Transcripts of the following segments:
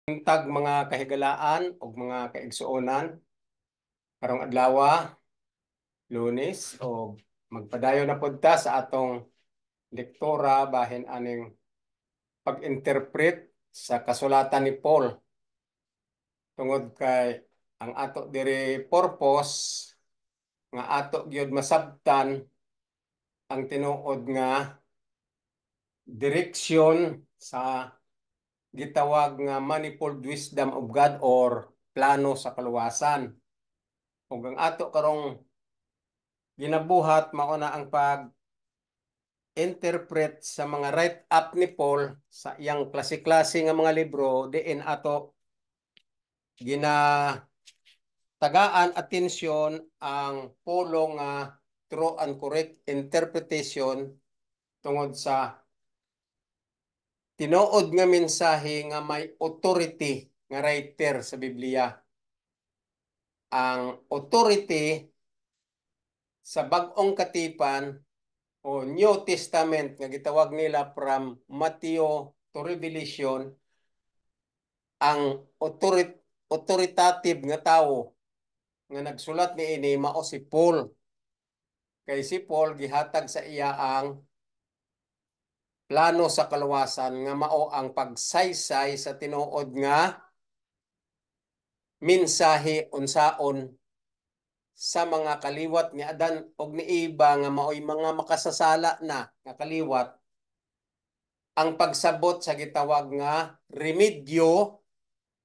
Tag mga kahigalaan o mga kaigsuonan karong adlaw, Lunes, o magpadayon na pud ta sa atong lektura bahin aning pag-interpret sa kasulatan ni Paul tungod kay ang ato diri purpose nga ato gyud masabtan ang tinuod nga direksyon sa gitawag nga manifold wisdom of God or plano sa kaluwasan. Ug ang ato karong ginabuhat mao na ang pag-interpret sa mga write-up ni Paul sa iyang klase-klase nga mga libro diin ato ginatagaan atensyon ang pulong nga true and correct interpretation tungod sa tinuod nga mensahe nga may authority nga writer sa Biblia. Ang authority sa bag-ong katipan o New Testament nga gitawag nila from Matthew to Revelation, ang authoritative nga tawo nga nagsulat niini mao si Paul. Kay si Paul gihatag sa iya ang plano sa kaluwasan nga mao ang pagsaysay sa tinuod nga mensahe unsaon sa mga kaliwat ni Adan og ni Eva nga mao'y mga makasasala na nga kaliwat, ang pagsabot sa gitawag nga remedyo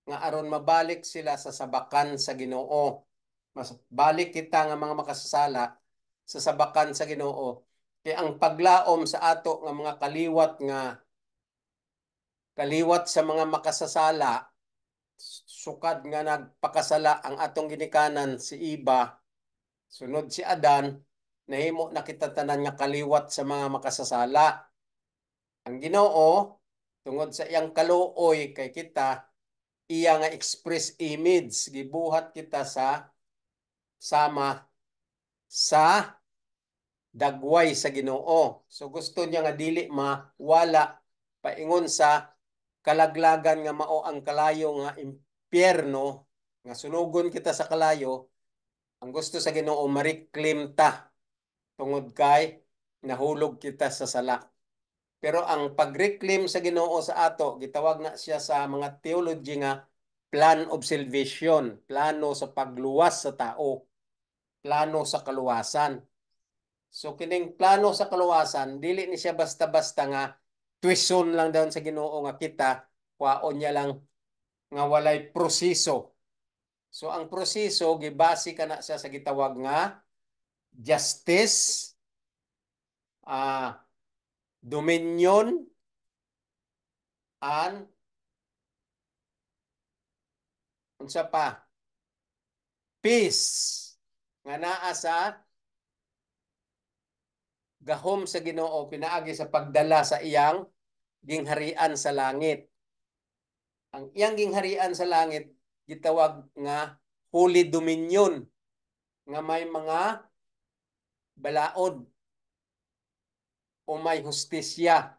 nga aron mabalik sila sa sabakan sa Ginoo. Mas balik kita nga mga makasasala sa sabakan sa Ginoo. Kay ang paglaom sa ato nga mga kaliwat sa mga makasasala, sukad nga nagpakasala ang atong ginikanan si Eva, sunod si Adan, nahimo na kita tanan nga kaliwat sa mga makasasala. Ang Ginoo tungod sa iyang kaluoy kay kita, iya nga express image, gibuhat kita sa sama sa dagway sa Ginoo. So gusto niya nga dili mawala paingon sa kalaglagan nga mao ang kalayo nga impyerno, nga sunugon kita sa kalayo. Ang gusto sa Ginoo ma-reclaim ta tungod kay nahulog kita sa sala. Pero ang pag-reclaim sa Ginoo sa ato, gitawag na siya sa mga theology nga plan of salvation, plano sa pagluwas sa tao, plano sa kaluwasan. So kining plano sa kaluwasan, dili ni siya basta-basta nga tuition lang daw sa Ginoo nga kita, kwaon niya lang nga walay proseso. So ang proseso gibase kana siya sa gitawag nga justice, dominion, and unsa pa, peace nga naa sa gahom sa Ginoo pinaagi sa pagdala sa iyang gingharian sa langit. Ang iyang gingharian sa langit gitawag nga Holy Dominion nga may mga balaod o may hustisya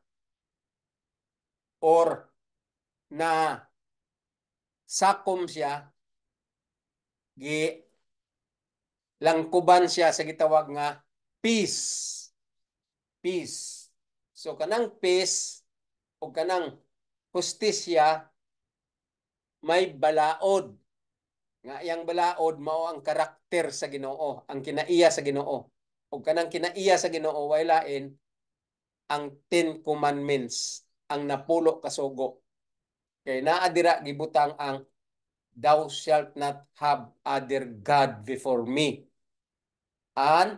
or na sakom siya, langkuban siya sa gitawag nga peace. Peace. So kanang peace o kanang hustisya may balaod. Nga iyang balaod mao ang karakter sa Ginoo, ang kinaiya sa Ginoo. O kanang kinaiya sa Ginoo way lain ang 10 commandments, ang napulo kasugo. Kay naa dira gibutang ang thou shalt not have other god before me, and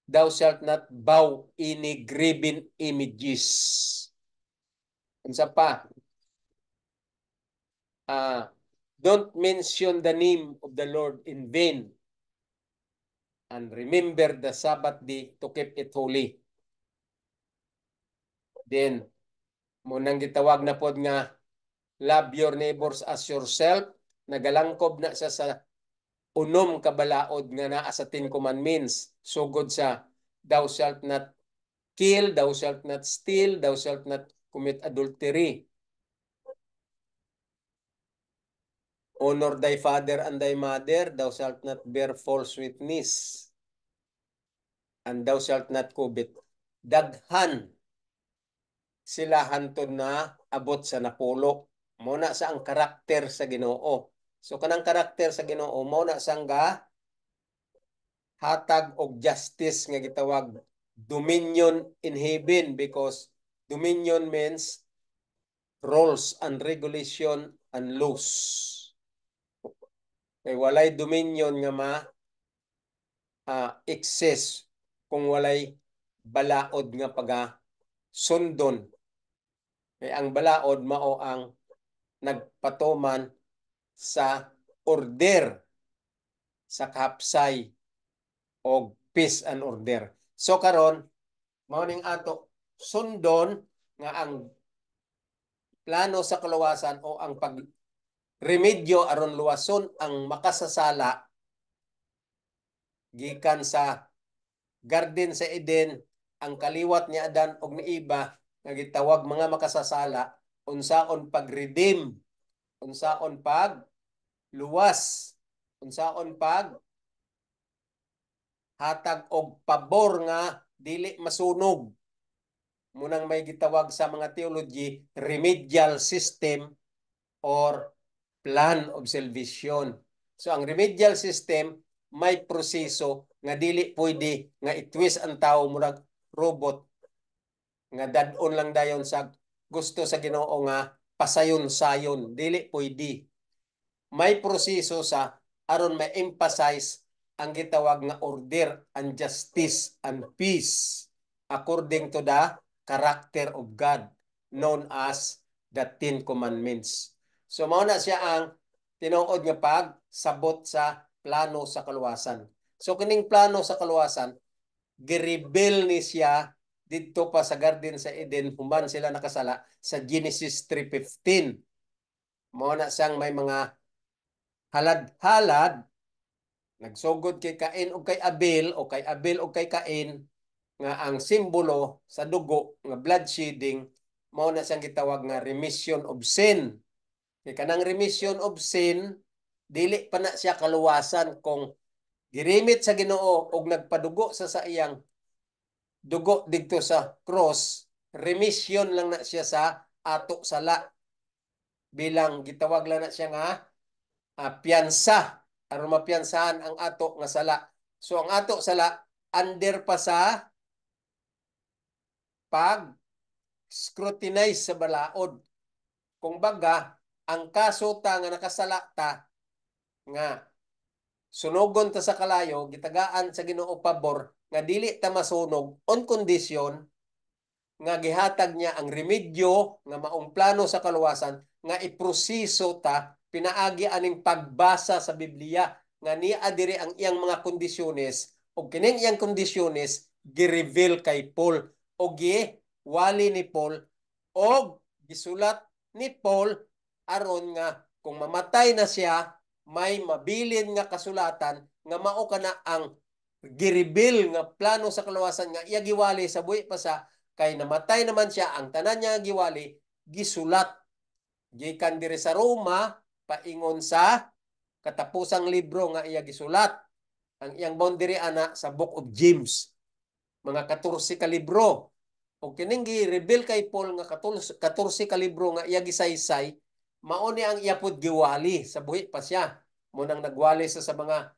thou shalt not bow any graven images. Unsa pa? Don't mention the name of the Lord in vain, and remember the Sabbath day to keep it holy. Then, munang gitawag na pod nga love your neighbors as yourself, nagalangkob na siya sa unom kabalaod nga naa sa 10 commandments. Sugod sa thou shalt not kill, thou shalt not steal, thou shalt not commit adultery. Honor thy father and thy mother, thou shalt not bear false witness, and thou shalt not covet. Daghan sila hantod na abot sa napulo. Muna sa ang karakter sa Ginoo. So kanang karakter sa Ginoo muna sang ga hatag og justice nga gitawag dominion in heaven, because dominion means rules and regulation and laws. Kay walay dominion nga excess kung walay balaod nga sundon. Kay ang balaod mao ang nagpatuman sa order sa kahapsay o peace and order. So karon mao ning ato sundon nga ang plano sa kaluwasan o ang pagremedyo aron luwason ang makasasala gikan sa Garden sa Eden, ang kaliwat ni Adan og ni Eva nga gitawag mga makasasala, unsaon pag-redeem, unsaon pag luwas, unsaon pag hatag og pabor nga dili masunog. Munang may gitawag sa mga theology remedial system or plan of salvation. So ang remedial system may proseso nga dili pwede nga itwist ang tao murag robot nga dadon lang dayon sa gusto sa Ginoo nga pasayon-sayon. Dili pwede. May proseso sa aron ma-emphasize ang gitawag nga order and justice and peace according to the character of God known as the Ten Commandments. So mao na siya ang tinuod nga pagsabot sa plano sa kaluwasan. So kining plano sa kaluwasan gireveal ni siya didto pa sa Garden sa Eden human sila nakasala sa Genesis 3:15. Mao na siyang may mga halad-halad nagsugod kay Cain o kay Abel o kay Abel o kay Cain nga ang simbolo sa dugo nga blood shedding mao na siyang gitawag nga remission of sin. Kay kanang remission of sin dili pa na siya kaluwasan kung girimit sa Ginoo og nagpadugo sa iyang dugo didto sa cross, remission lang na siya sa ato sala bilang gitawag lang na siya nga piyansa aron mapiyansahan ang ato nga sala. So ang ato sala under pa sa pag scrutinize sa balaod. Kung baga, ang kaso ta nga nakasala ta nga sunogon ta sa kalayo, gitagaan sa Ginoo pabor nga dili ta masunog on condition nga gihatag niya ang remedyo nga maong plano sa kaluwasan nga iproseso ta pinaagi aning pagbasa sa Biblia nga niya diri ang iyang mga kondisyones o kining iyang kondisyones gi-reveal kay Paul o giwali ni Paul o gisulat ni Paul aron nga kung mamatay na siya may mabilin nga kasulatan nga mao kana ang gi-reveal nga plano sa kaluwasan nga iya giwali sa buhi pa sa kay namatay naman siya ang tanan niya giwali gisulat gikan diri sa Roma paingon sa katapusang libro nga iya gisulat ang iyang boundary ana sa Book of James mga 14 ka libro o kining gi-reveal kay Paul nga 14 ka libro nga iya gisaysay mao ni ang iya pud giwali sa buhi pa siya munang nagwali sa mga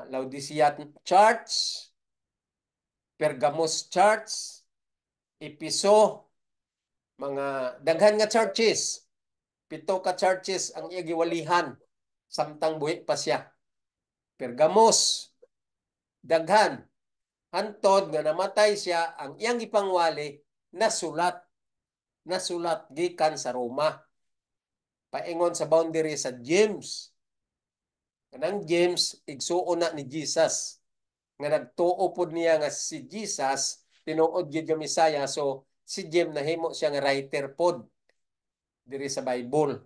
Laodicea Church, Pergamos Church, Episo, mga daghan nga churches. 7 ka churches ang iya giwalihan samtang buhi pa siya. Pergamos, daghan. Hantod nga namatay siya, ang iyang gipangwali nasulat gikan sa Roma. Paingon sa boundary sa James. Kanang James igsuon na ni Jesus nga nagtuo pod niya nga si Jesus tinuod gyud nga Misaya, so si James nahimo siya nga writer pod diri sa Bible.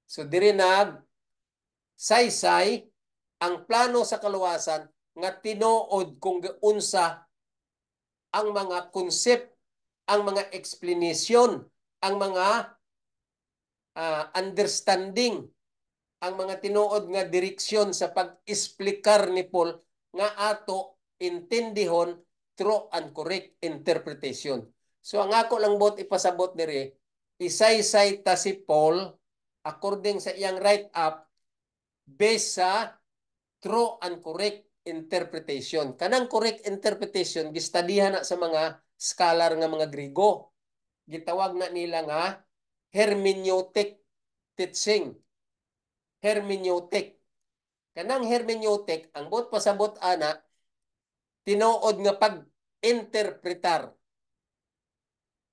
So diri saysay ang plano sa kaluwasan nga tinuod kung unsa ang mga concept, ang mga explanation, ang mga understanding ang mga tinuod nga direksyon sa pag-explikar ni Paul nga ato intindihon true and correct interpretation. So ang ako lang bot ipasabot diri, isaysay ta si Paul according sa iyang write-up based sa true and correct interpretation. Kanang correct interpretation gistudihan na sa mga scholar nga mga Grigo. Gitawag na nila nga hermeneutic teaching. Hermeneutic. Kanang hermeneutic, ang bot pasabot ana, tinuod nga pag-interpretar.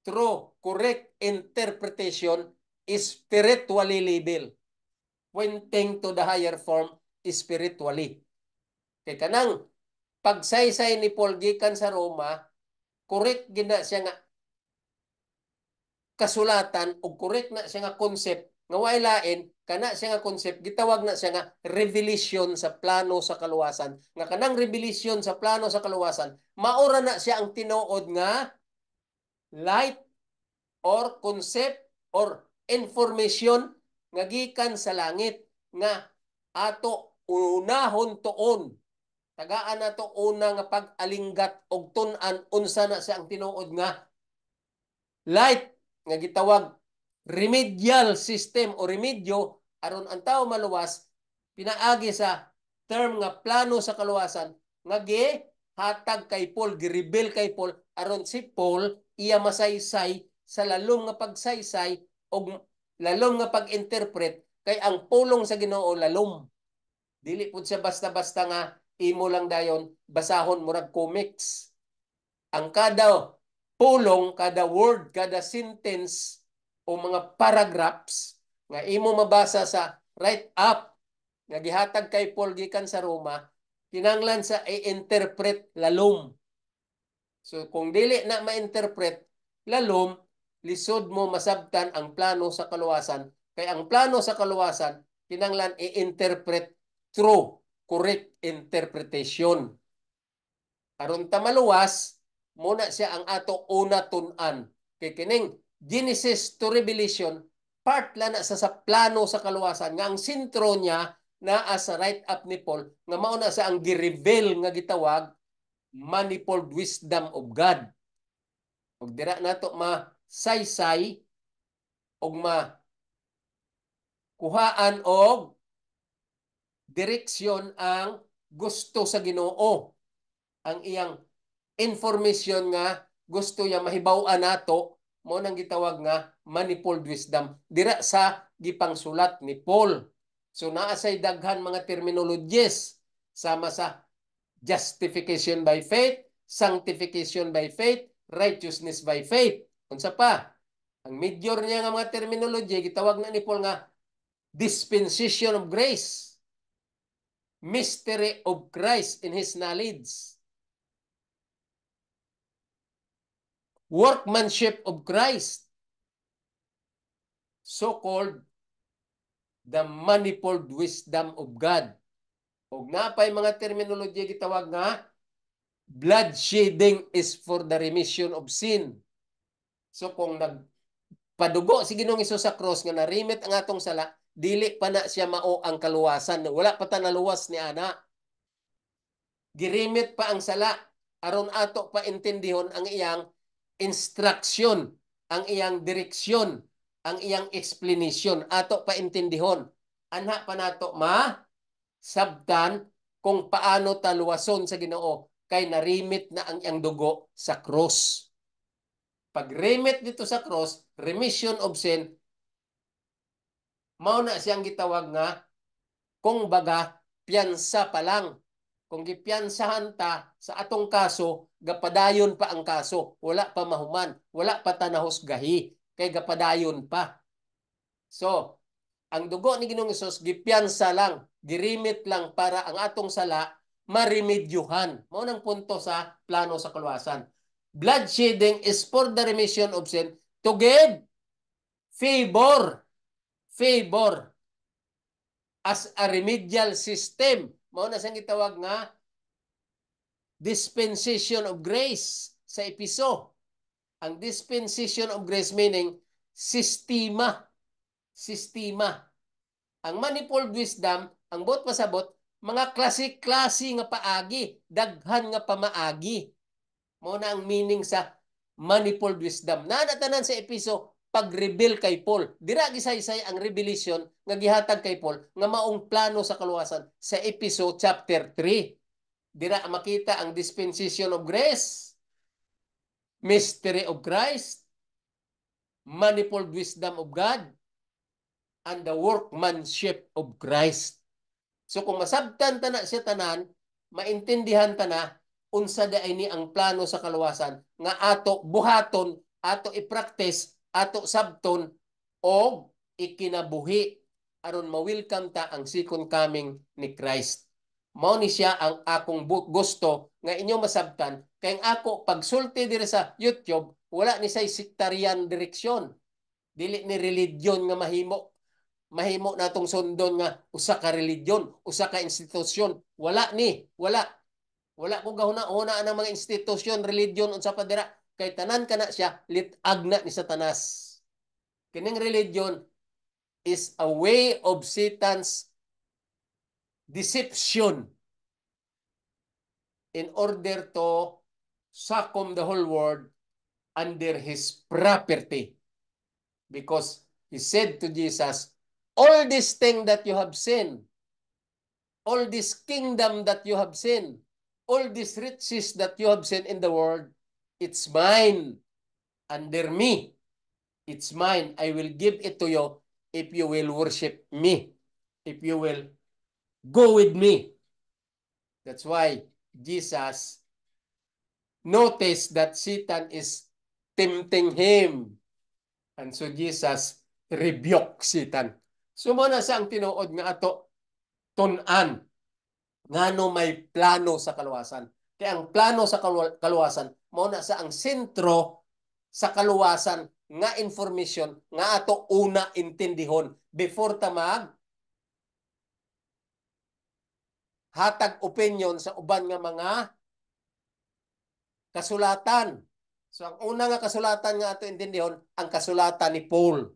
True, correct interpretation is spiritually labeled, pointing to the higher form spiritually. Kay kanang pagsaysay ni Paul gikan sa Roma, correct gina siya nga kasulatan o correct na siya nga concept nga way lain kana siya nga concept gitawag na siya nga revelation sa plano sa kaluwasan. Nga kanang revelation sa plano sa kaluwasan maura na siya ang tinuod nga light or concept or information nga gikan sa langit nga ato unahon tuon. Tagaan na to una nga pag-alinggat og tun-an unsa na siya ang tinuod nga light nga gitawag remedial system o remedyo aron ang tao maluwas pinaagi sa term nga plano sa kaluwasan nga hatag kay Paul, gireveal kay Paul aron si Paul iya masaysay sa lalom nga pagsaysay o lalom nga pag-interpret kay ang pulong sa Ginoo lalom. Dili pud siya basta-basta nga imo lang dayon basahon murag comics. Ang kada pulong, kada word, kada sentence o mga paragraphs nga imo mabasa sa write-up nga gihatag kay Paul gikan sa Roma, kinanglan sa i-interpret lalom. So kung dili na ma-interpret lalom, lisod mo masabtan ang plano sa kaluwasan. Kay ang plano sa kaluwasan, kinanglan i-interpret true, correct interpretation. Aron ta maluwas, muna siya ang ato una tun-an. Kay kining Genesis to Revelation, part lang na sa plano sa kaluwasan nga ang sentro niya naa sa write-up ni Paul nga mao na sa ang gi-reveal nga gitawag manifold wisdom of God. Ug dira nato ma-saysay og kuhaan og direksyon ang gusto sa Ginoo. Ang iyang information nga gusto niya mahibaw-an nato mo nang gitawag nga manifold wisdom dira sa gipangsulat ni Paul. So naa say daghan mga terminologies sama sa justification by faith, sanctification by faith, righteousness by faith. Unsa pa? Ang major niya nga mga terminology gitawag na ni Paul nga dispensation of grace, mystery of Christ in his knowledge, workmanship of Christ, so-called the manifold wisdom of God. O napay mga terminology gitawag nga blood shedding is for the remission of sin. So kung nagpadugo si Ginoong Hesus sa cross nga narimit ang atong sala, dili pa na siya mao ang kaluwasan. Wala pa ta naluwas ni ana. Girimit pa ang sala aron ato pa intindihon ang iyang instruction, ang iyang direksyon, ang iyang explanation, ato pa intindihon. Anha pa nato sabtan kung paano taluwason sa Ginoo kay narimit na ang iyang dugo sa cross. Pag remit dito sa cross, remission of sin, mao na siyang gitawag nga kung baga piyansa pa lang. Kung gipiyansahan ta sa atong kaso, gapadayon pa ang kaso. Wala pa mahuman. Wala pa tanahusgahi. Kay gapadayon pa. So, ang dugo ni Ginoong Hesus, gipiyansa lang, girimit lang para ang atong sala marimedyuhan. Mao nang punto sa plano sa kaluwasan. Blood shedding is for the remission of sin to give favor. Favor as a remedial system. Mao na siyang gitawag nga dispensation of grace sa Episo. Ang dispensation of grace meaning sistema. Sistema. Ang manifold wisdom, ang bot pasabot, mga klase-klase nga paagi, daghan nga pamaagi. Mo na ang meaning sa manifold wisdom. Nanatanan sa episo pag-reveal kay Paul. Dira gisaysay ang revelation nga gihatag kay Paul nga maong plano sa kaluwasan sa episo chapter 3. Dira makita ang dispensation of grace, mystery of Christ, manifold wisdom of God, and the workmanship of Christ. So kung masabtan ta na siya tanan, maintindihan ta na unsa daay ni ang plano sa kaluwasan nga ato buhaton, ato i-practice, ato sabton o ikinabuhi aron ma-welcome ta ang second coming ni Christ. Mao ni siya ang akong gusto nga inyo masabtan kay ang ako pagsulti diri sa YouTube wala ni say sectarian direksyon. Dili ni religion nga mahimo natong sundon nga usa ka religion, usa ka institusyon. Wala ko gahuna-una ang mga institusyon, religion unsa pa dira kay tanan kana siya litag na ni Satanas. Kining religion is a way of Satan's deception in order to succumb the whole world under his property. Because he said to Jesus, all this thing that you have seen, all this kingdom that you have seen, all these riches that you have seen in the world, it's mine, under me. It's mine. I will give it to you if you will worship me, if you will go with me. That's why Jesus noticed that Satan is tempting him. And so Jesus rebuked Satan. Sumuna sa ang tinuod nga ato tun-an ngano may plano sa kaluwasan. Kaya ang plano sa kaluwasan mao na sa ang sentro sa kaluwasan nga information nga ato una intindihon before ta mag hatag opinion sa uban nga mga kasulatan. So ang una nga kasulatan nga ato intindihon ang kasulatan ni Paul.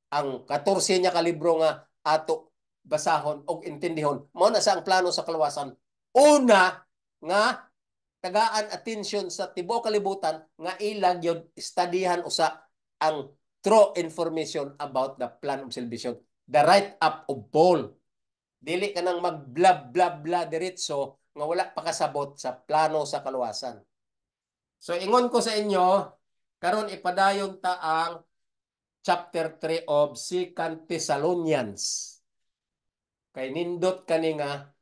Ang 14 niya ka libro nga ato basahon og intindihon mao na sa ang plano sa kaluwasan. Una nga tagaan attention sa tibuok kalibutan nga ilag yun studyhan usa ang true information about the plan of salvation, the write up of Paul. Dili ka nang mag blah blah blah diretso nga wala pa kasabot sa plano sa kaluwasan. So ingon ko sa inyo karon ipadayon ta ang chapter 3 of 2 Thessalonians. Kay nindot kani nga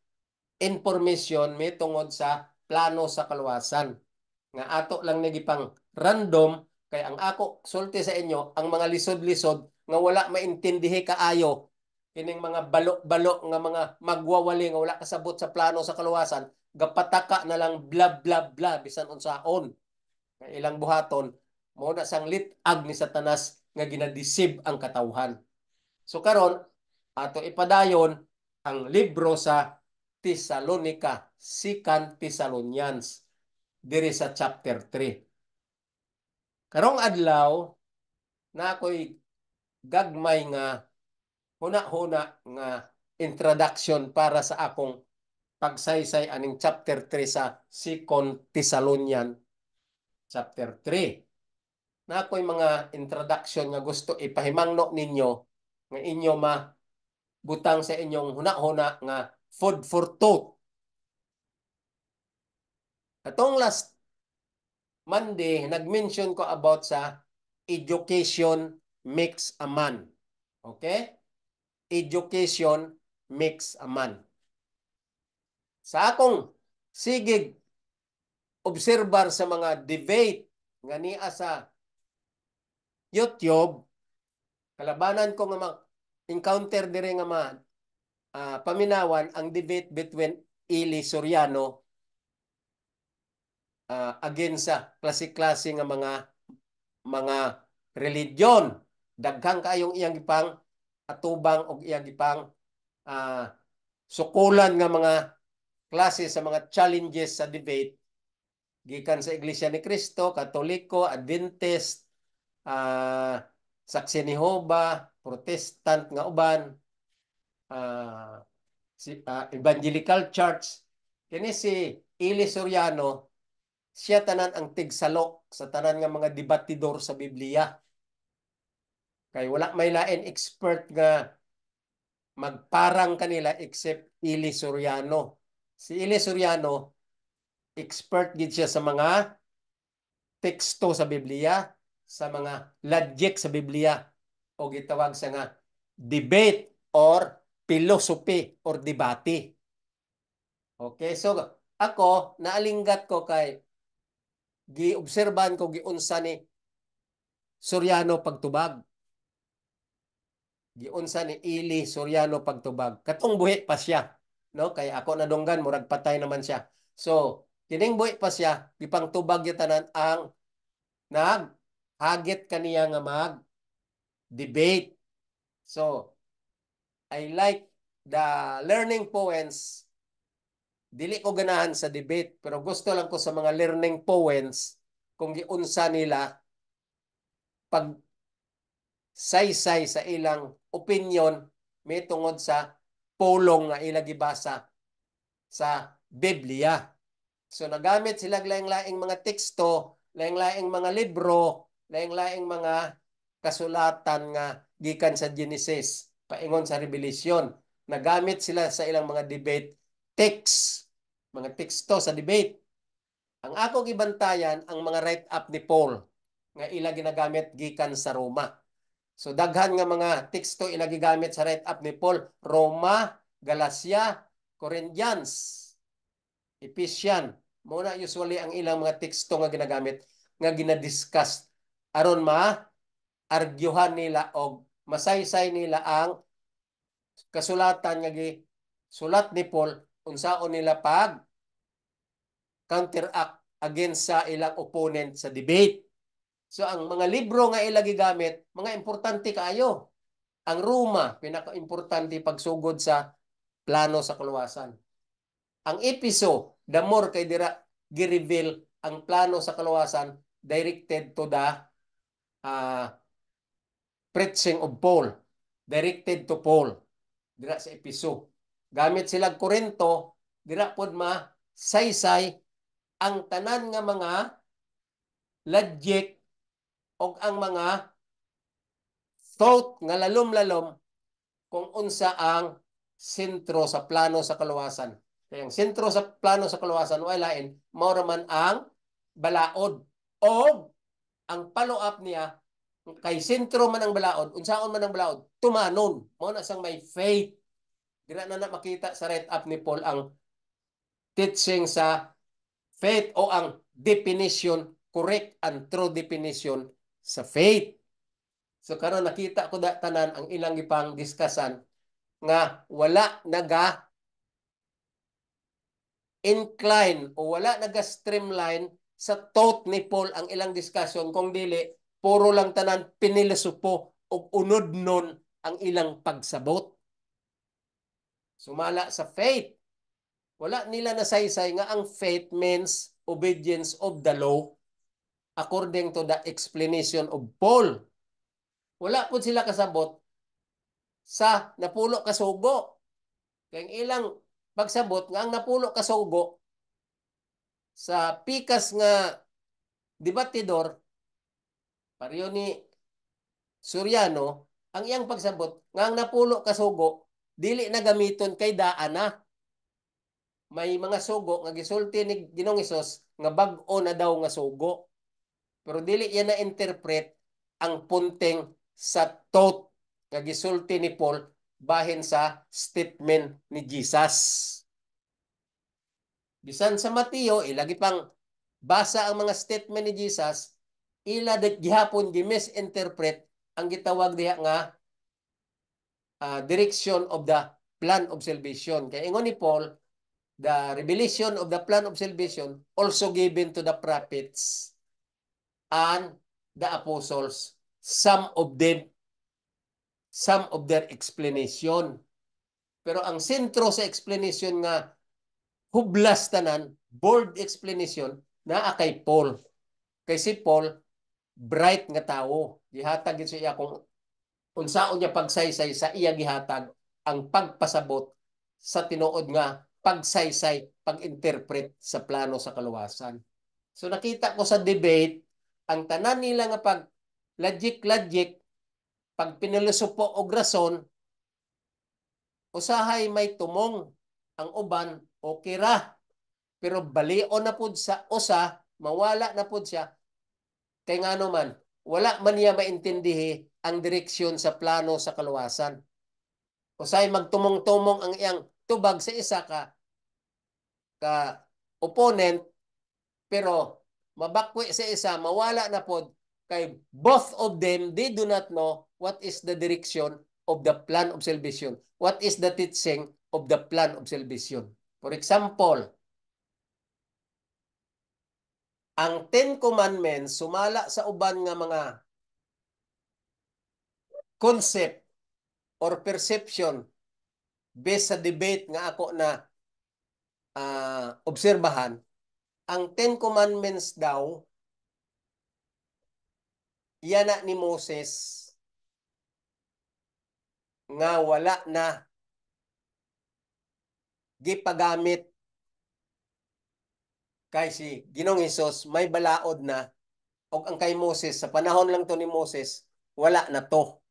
information may tungod sa plano sa kaluwasan. Nga ato lang nagipang random kay ang ako sulti sa inyo ang mga lisod-lisod nga wala maintindihi kaayo kining mga balo-balo nga mga magwawali nga wala kasabot sa plano sa kaluwasan gapataka na lang bla bla bla bisan unsaon. Kay ilang buhaton mo na sang litag ni Satanas nga ginadisib ang katawhan. So karon ato ipadayon ang libro sa Thessalonica, 2 Thessalonians, diri sa chapter 3. Karong adlaw, na ako'y gagmay nga, huna-huna nga introduction para sa akong pagsaysay aning chapter 3 sa 2 Thessalonian, chapter 3. Na ako'y mga introduction nga gusto ipahimangno ninyo nga inyo butang sa inyong huna-huna nga food for thought. Atong last Monday, nag-mention ko about sa education makes a man. Okay? Education makes a man. Sa akong sigig obserbar sa mga debate nga niya sa YouTube, kalabanan ko nga encounter dire nga paminawan ang debate between Eli Soriano against sa klase-klase nga mga religion. Daghang kayong iyang gipang atubang og iyang gipang sukulan nga mga klase sa mga challenges sa debate gikan sa Iglesia ni Cristo, Katoliko, Adventist, Saksi ni Jehova, Protestant nga uban, Evangelical Church. Kini si Eli Soriano, siya tanan ang tigsalok sa tanan nga mga debatidor sa Biblia. Kay wala may lain expert nga magparang kanila except Eli Soriano. Si Eli Soriano, expert gid siya sa mga teksto sa Biblia, sa mga logic sa Biblia, o gitawag sa nga debate or philosophy or debate. Okay, so ako naalinggat ko kay giobserbahan ko giunsa ni Soriano pagtubag. Giunsa ni Eli Soriano pagtubag. Katong buhi pa siya, no? Kay ako nadunggan murag patay naman siya. So, kining buhi pa siya, gipangtubag gyud tanan ang naghagit kaniya nga mag-debate. So, I like the learning poems. Dili ko ganahan sa debate, pero gusto lang ko sa mga learning poems kung giunsa nila pag saysay sa ilang opinion may tungod sa pulong nga ila gibasa sa Biblia. So nagamit sila laing-laing mga teksto, laing-laing mga libro, laing-laing mga kasulatan nga gikan sa Genesis paingon sa Revelation. Nagamit sila sa ilang mga debate text, mga teksto sa debate. Ang ako gibantayan ang mga write-up ni Paul nga ila ginagamit gikan sa Roma. So daghan nga mga teksto ila gigamit sa write-up ni Paul, Roma, Galacia, Corinthians, Ephesians. Muna usually ang ilang mga teksto nga ginagamit nga ginadiscuss aron ma-argyuhan nila o masaysay nila ang kasulatan nga sulat ni Paul unsaon nila pag counteract against sa ilang opponent sa debate. So ang mga libro nga ila gigamit, mga importante kaayo. Ang Roma, pinaka-importante pagsugod sa plano sa kaluwasan. Ang Episo, the more kay dira gi-reveal ang plano sa kaluwasan directed to the uh, preaching of Paul. Directed to Paul. Dira sa Episo. Gamit sila Korinto, dira pod saysay ang tanan nga mga logic o ang mga thought nga lalom-lalom kung unsa ang sentro sa plano sa kaluwasan. Kaya ang sentro sa plano sa kaluwasan wala lain mao man ang balaod o ang follow-up niya kay sentro man ang balaod, unsaon man ang balaod, tumanon. Mao na sang may faith. Dira na makita sa write-up ni Paul ang teaching sa faith o ang definition, correct and true definition sa faith. So karon nakita ko tanan ang ilang ipang diskasan nga wala naga incline o wala naga streamline sa thought ni Paul ang ilang discussion kung dili puro lang tanan pinilosopo o unod nun ang ilang pagsabot. Sumala sa faith. Wala nila nasaysay nga ang faith means obedience of the law according to the explanation of Paul. Wala po sila kasabot sa napulo kasugo. Kaya ilang pagsabot nga ang napulo kasugo sa pikas nga debatidor, pareho ni Soriano, ang iyang pagsabot nga ang napulo kasugo, dili na gamiton kay daan na. May mga sugo nga gisulti ni Ginoong Hesus nga bag-o na daw nga sugo. Pero dili yan na-interpret ang punting sa thought nga gisulti ni Paul bahin sa statement ni Jesus. Bisan sa Mateo, ilagi pang basa ang mga statement ni Jesus, ila gihapon gi-misinterpret ang gitawag diha nga direction of the plan of salvation. Kaya ingon ni Paul, the revelation of the plan of salvation also given to the prophets and the apostles, some of their explanation. Pero ang sentro sa explanation nga hublas tanan, bold explanation, naa kay Paul. Kay si Paul, bright nga tao. Gihatag yun siya kung unsaon niya pagsaysay sa iya gihatag ang pagpasabot sa tinuod nga pagsaysay, pag-interpret sa plano sa kaluwasan. So nakita ko sa debate, ang tanan nila nga pag logic, pag pinilosopo og rason, usahay may tumong, ang uban okay ra. Pero balion na pud sa usa, mawala na pud siya, kay ngano man, wala man niya maintindihi ang direksyon sa plano sa kaluwasan. Usahay magtumong-tumong ang iyang tubag sa isa ka opponent, pero mabakwi sa isa, mawala na pod, kay both of them, they do not know what is the direction of the plan of salvation. What is the teaching of the plan of salvation. For example, ang Ten Commandments sumala sa uban nga mga concept or perception based sa debate nga ako na obserbahan. Ang Ten Commandments daw, yan na ni Moses nga wala na gipagamit kay si Ginoong Hesus, may balaod na, o ang kay Moses, sa panahon lang to ni Moses, wala na to.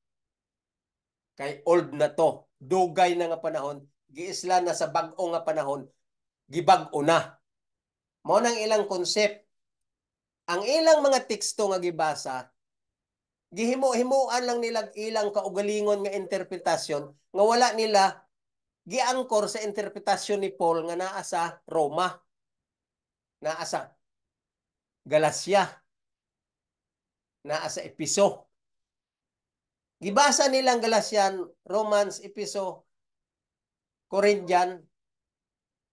Kay old na to. Dugay na nga panahon, giisla na sa bag-o nga panahon, gibag-o na. Mao nang ilang concept. Ang ilang mga teksto nga gibasa, gihimo-himuan lang nila ilang kaugalingon nga interpretasyon nga wala nila giangkor sa interpretasyon ni Paul nga naa sa Roma, naa sa Galacia, naa sa Episo. Gibasa nilang Galatian, Romans, Episo, Corinthian,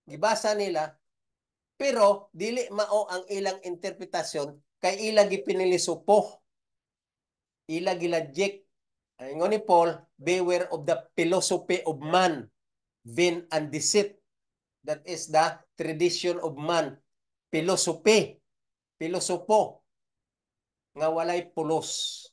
gibasa nila, pero dili mao ang ilang interpretasyon kay ila gipinilisupo, ila gilajik. Ingon ni Paul, beware of the philosophy of man, vain and deceit. That is the tradition of man. Philosophy, pilosopo, nga walay pulos.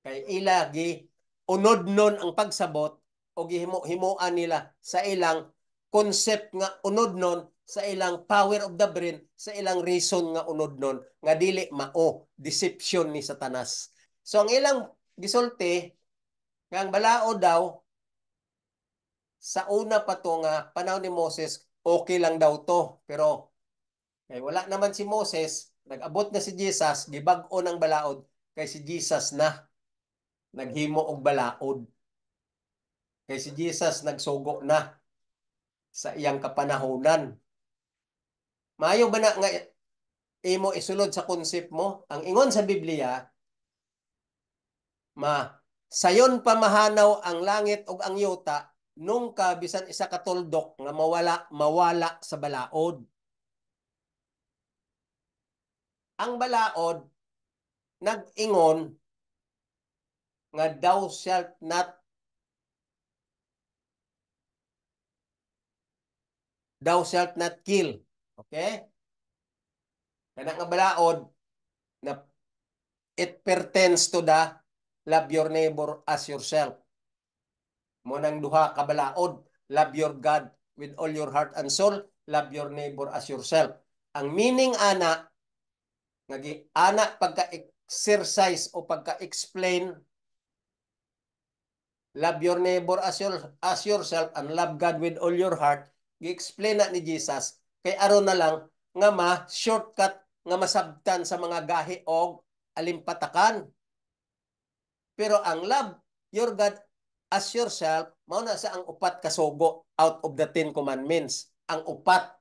Kay ila gi unod nun ang pagsabot o gihimo-himuan nila sa ilang concept nga unod nun, sa ilang power of the brain, sa ilang reason nga unod nun, nga dili mao, deception ni Satanas. So ang ilang gisulti, nga ang balao daw, sa una pa to nga panahon ni Moses, okay lang daw to. Pero wala naman si Moses, nag-abot na si Jesus, gibag-o ng balaod, kay si Jesus na naghimo og balaod. Kay si Jesus nagsugo na sa iyang kapanahonan. Maayo ba na nga imo isulod sa concept mo? Ang ingon sa Biblia, sayon pamahanaw ang langit ug ang yuta, nung ka bisan isa ka tuldok nga mawala sa balaod. Ang balaod nag-ingon nga thou shalt not kill. Okay? Kana nga balaod na it pertains to the love your neighbor as yourself. Mo nang duha ka balaod, love your God with all your heart and soul, love your neighbor as yourself. Ang meaning ana nga ana pagka-exercise o pagka-explain love your neighbor as yourself and love God with all your heart, gi-explain na ni Jesus kay aron na lang nga shortcut nga masabtan sa mga gahi og alimpatakan. Pero ang love your God as yourself, mao na sa ang upat kasugo out of the 10 commandments. Ang upat,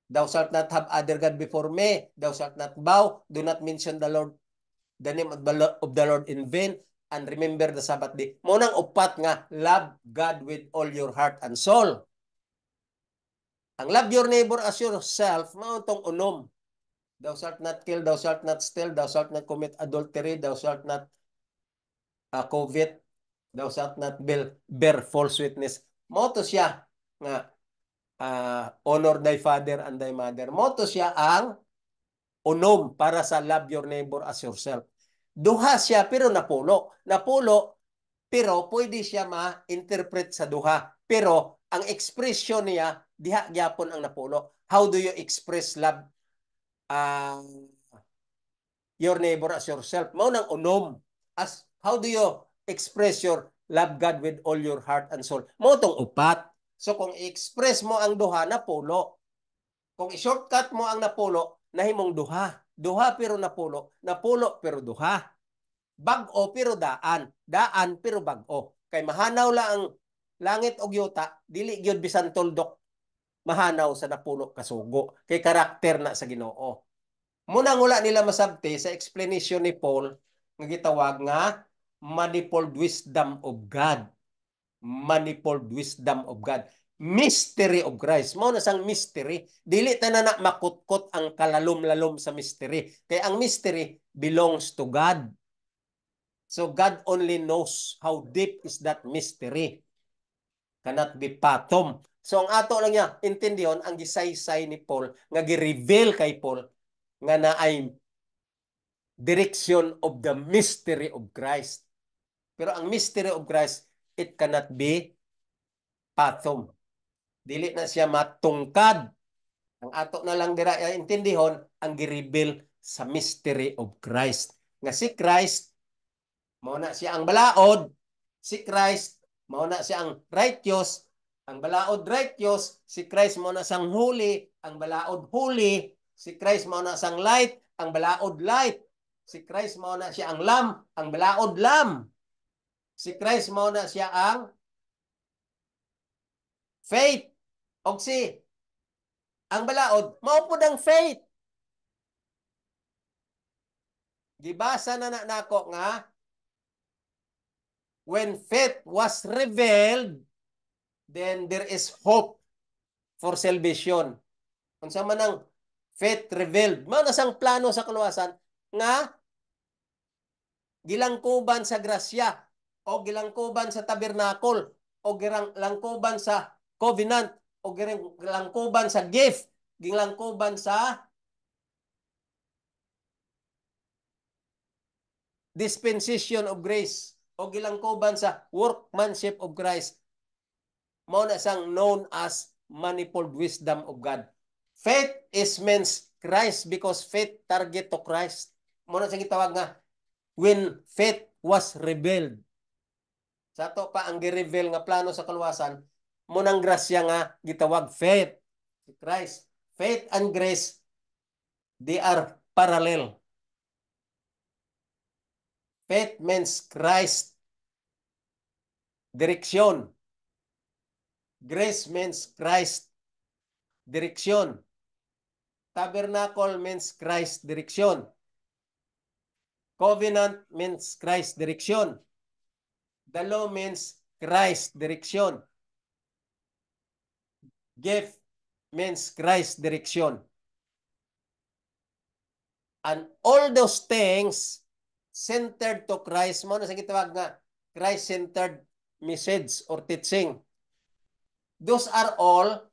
thou shalt not have other God before me, thou shalt not bow, do not mention the name of the Lord in vain, and remember the Sabbath day. Mao nang upat nga, love God with all your heart and soul. Ang love your neighbor as yourself, mao tong unom. Thou shalt not kill, thou shalt not steal, thou shalt not commit adultery, thou shalt not covet, thou shalt not bear false witness. Mao to siya nga honor thy father and thy mother. Mao to siya ang unom para sa love your neighbor as yourself. Duha siya pero napulo. Napulo pero pwede siya ma-interpret sa duha. Pero ang expression niya diha gyapon ang napulo. How do you express love your neighbor as yourself? Mao nang unom. As how do you express your love God with all your heart and soul? Mao tong upat. So kung i-express mo ang duha, napulo. Kung i-shortcut mo ang napulo, nahimong duha. Duha pero napulo. Napulo pero duha. Bag-o pero daan. Daan pero bag-o. Kay mahanaw la ang langit og yuta, dili gyud bisan tuldok mahanaw sa napulo kasugo. Kay karakter na sa Ginoo. Muna ngula nila masabti sa explanation ni Paul nga gitawag nga manifold wisdom of God. Manifold wisdom of God. Mystery of Christ. Mao na sang mystery. Dili ta na makutkot ang kalalom-lalom sa mystery. Kaya ang mystery belongs to God. So God only knows how deep is that mystery. Cannot be fathom. So ang ato lang niya, intindihon, ang gisaysay ni Paul, nga gi-reveal kay Paul, nga na ay direction of the mystery of Christ. Pero ang mystery of Christ, it cannot be fathom. Dili na siya matungkad. Ang ato na lang dira intindihon ang gi-reveal sa mystery of Christ. Nga si Christ, mao na siya ang balaod. Si Christ, mao na siya ang righteous. Ang balaod righteous. Si Christ, mao na sang holy. Ang balaod holy. Si Christ, mao na sang light. Ang balaod light. Si Christ, mao na siya ang lamb. Ang balaod lamb. Si Christ, mao na siya ang faith. O si ang balaod, mao pud ang faith. Gibasa na nako nga, when faith was revealed, then there is hope for salvation. Unsa man ang faith revealed, mao na sang plano sa kaluwasan nga gilangkuban sa grasya o gilangkuban sa tabernacle o gilangkuban sa covenant o gilangkuban sa gift, gilangkuban sa dispensation of grace o gilangkuban sa workmanship of Christ. Mao na sang known as manifold wisdom of God. Faith is means Christ because faith target to Christ. Mao na sang gitawag nga when faith was revealed. Sa to pa ang gi-reveal nga plano sa kaluwasan, munang grasya nga gitawag faith. Christ. Faith and grace, they are parallel. Faith means Christ. Direksyon. Grace means Christ. Direksyon. Tabernacle means Christ. Direksyon. Covenant means Christ. Direksyon. The law means Christ. Direksyon. Gift means Christ. Direksyon. And all those things centered to Christ, mo na sa gitawag nga Christ-centered message or teaching. Those are all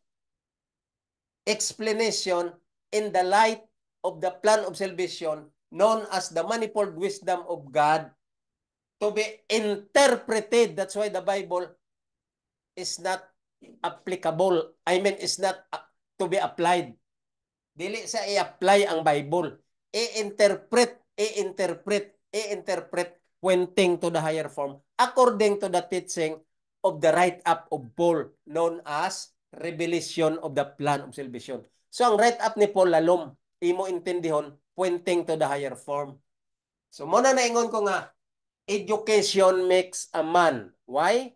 explanation in the light of the plan of salvation known as the manifold wisdom of God to be interpreted. That's why the Bible is not applicable. I mean, is not to be applied. Dili sa i-apply ang Bible. I-interpret, pointing to the higher form according to the teaching of the write-up of Paul known as revelation of the plan of salvation. So ang write-up ni Paul lalom, imo intindihon, pointing to the higher form. So muna naingon ko nga, education makes a man. Why?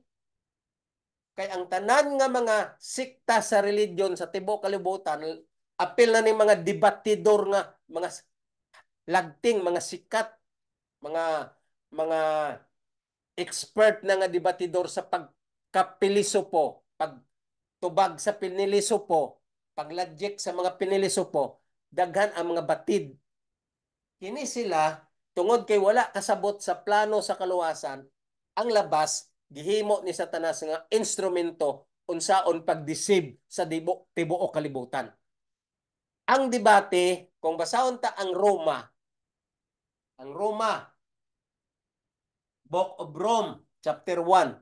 Kay ang tanan nga mga sikta sa religion sa tibuok kalibutan, apil na ni mga debatidor nga, mga lagting, mga sikat, mga expert na nga debatidor sa pagkapilisopo, pagtubag sa pinilisopo, paglajik sa mga pinilisopo, daghan ang mga batid. Kini sila, tungod kay wala kasabot sa plano sa kaluwasan, ang labas, gihimo ni Satanas nga instrumento unsaon pag-deceive sa tibuok kalibutan. Ang debate, kung basahon ta ang Roma, Book of Rome, chapter 1.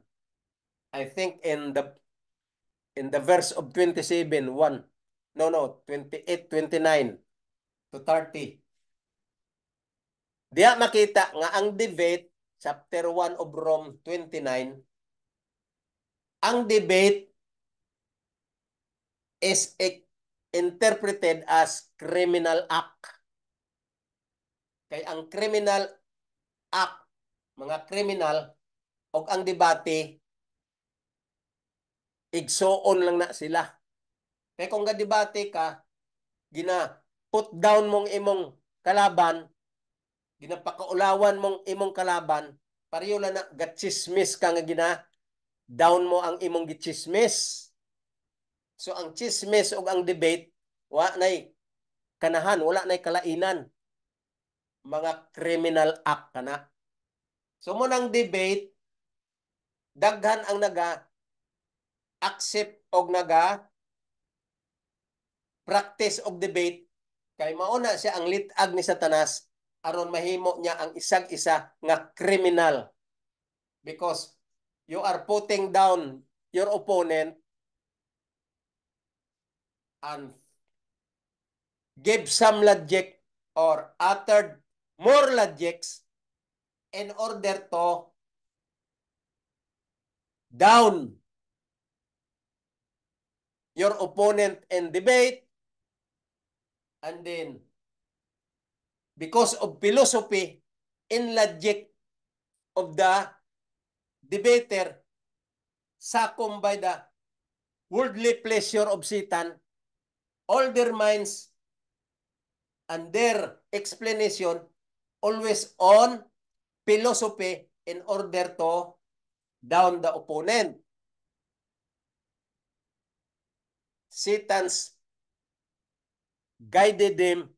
I think in the verse of 27, 1. No, 28, 29 to 30. Diya makita nga ang debate, chapter 1 of Rome 29, ang debate is interpreted as criminal act. Kay ang criminal act, mga criminal, o ang debate, igsoon lang na sila. Kaya kung ga-debate ka, put down mong imong kalaban, ginapakaulawan mong imong kalaban, pareho lang na gachismis ka nga down mo ang imong gichismis. So ang chismis o ang debate, wala na'y kanahan, wala na'y kalainan. Mga criminal act kana. So mo nang debate, daghan ang accept og practice og debate kay mauna siya ang litag ni Satanas aron mahimo niya ang isag-isa nga criminal, because you are putting down your opponent and give some logic or uttered more logics in order to down your opponent in debate, and then because of philosophy and logic of the debater, succumbed by the worldly pleasure of Satan, all their minds and their explanation always on philosophy in order to down the opponent. Satan's guided them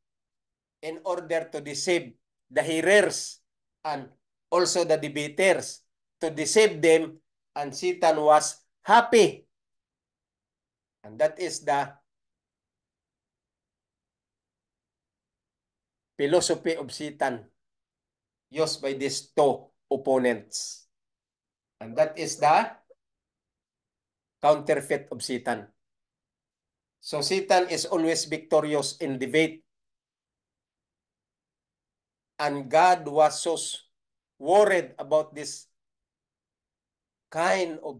in order to deceive the hearers and also the debaters, to deceive them, and Satan was happy. And that is the philosophy of Satan used by these two opponents. And that is the counterfeit of Satan. So Satan is always victorious in debate. And God was so worried about this kind of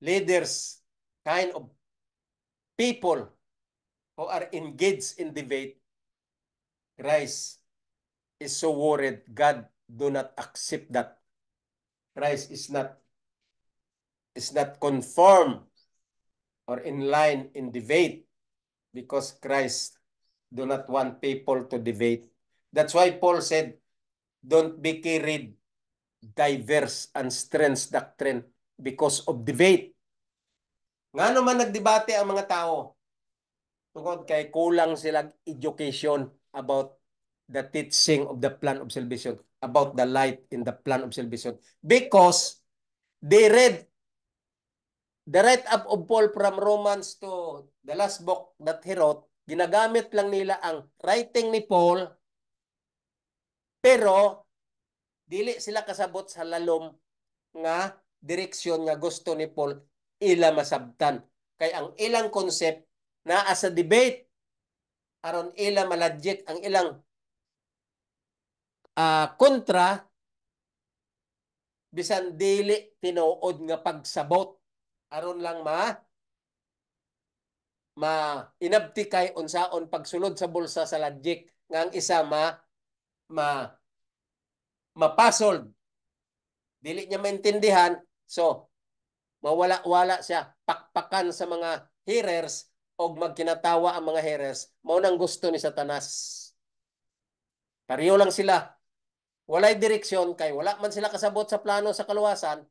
leaders, kind of people who are engaged in debate. Christ is so worried. God do not accept that. Christ is not conformed or in line in debate, because Christ do not want people to debate. That's why Paul said, don't be carried diverse and strange doctrine because of debate. Nga naman nagdebate ang mga tao? Tungkol kay kulang silang education about the teaching of the plan of salvation, about the light in the plan of salvation. Because they read the write-up of Paul from Romans to the last book that he wrote, ginagamit lang nila ang writing ni Paul, pero dili sila kasabot sa lalom nga direksyon nga gusto ni Paul ila masabtan. Kay ang ilang concept naa sa debate aron ila malagik ang ilang kontra, bisan dili tinuod nga pagsabot aron lang inabti kay unsaon pagsulod sa bulsa sa logic nga ang isa mapasold, dili niya maintindihan, so mawala-wala siya, pakpakan sa mga hearers og magkinatawa ang mga hearers. Mao nang gusto ni Satanas. Pareho lang sila, walay direksyon, kay wala man sila kasabot sa plano sa kaluwasan,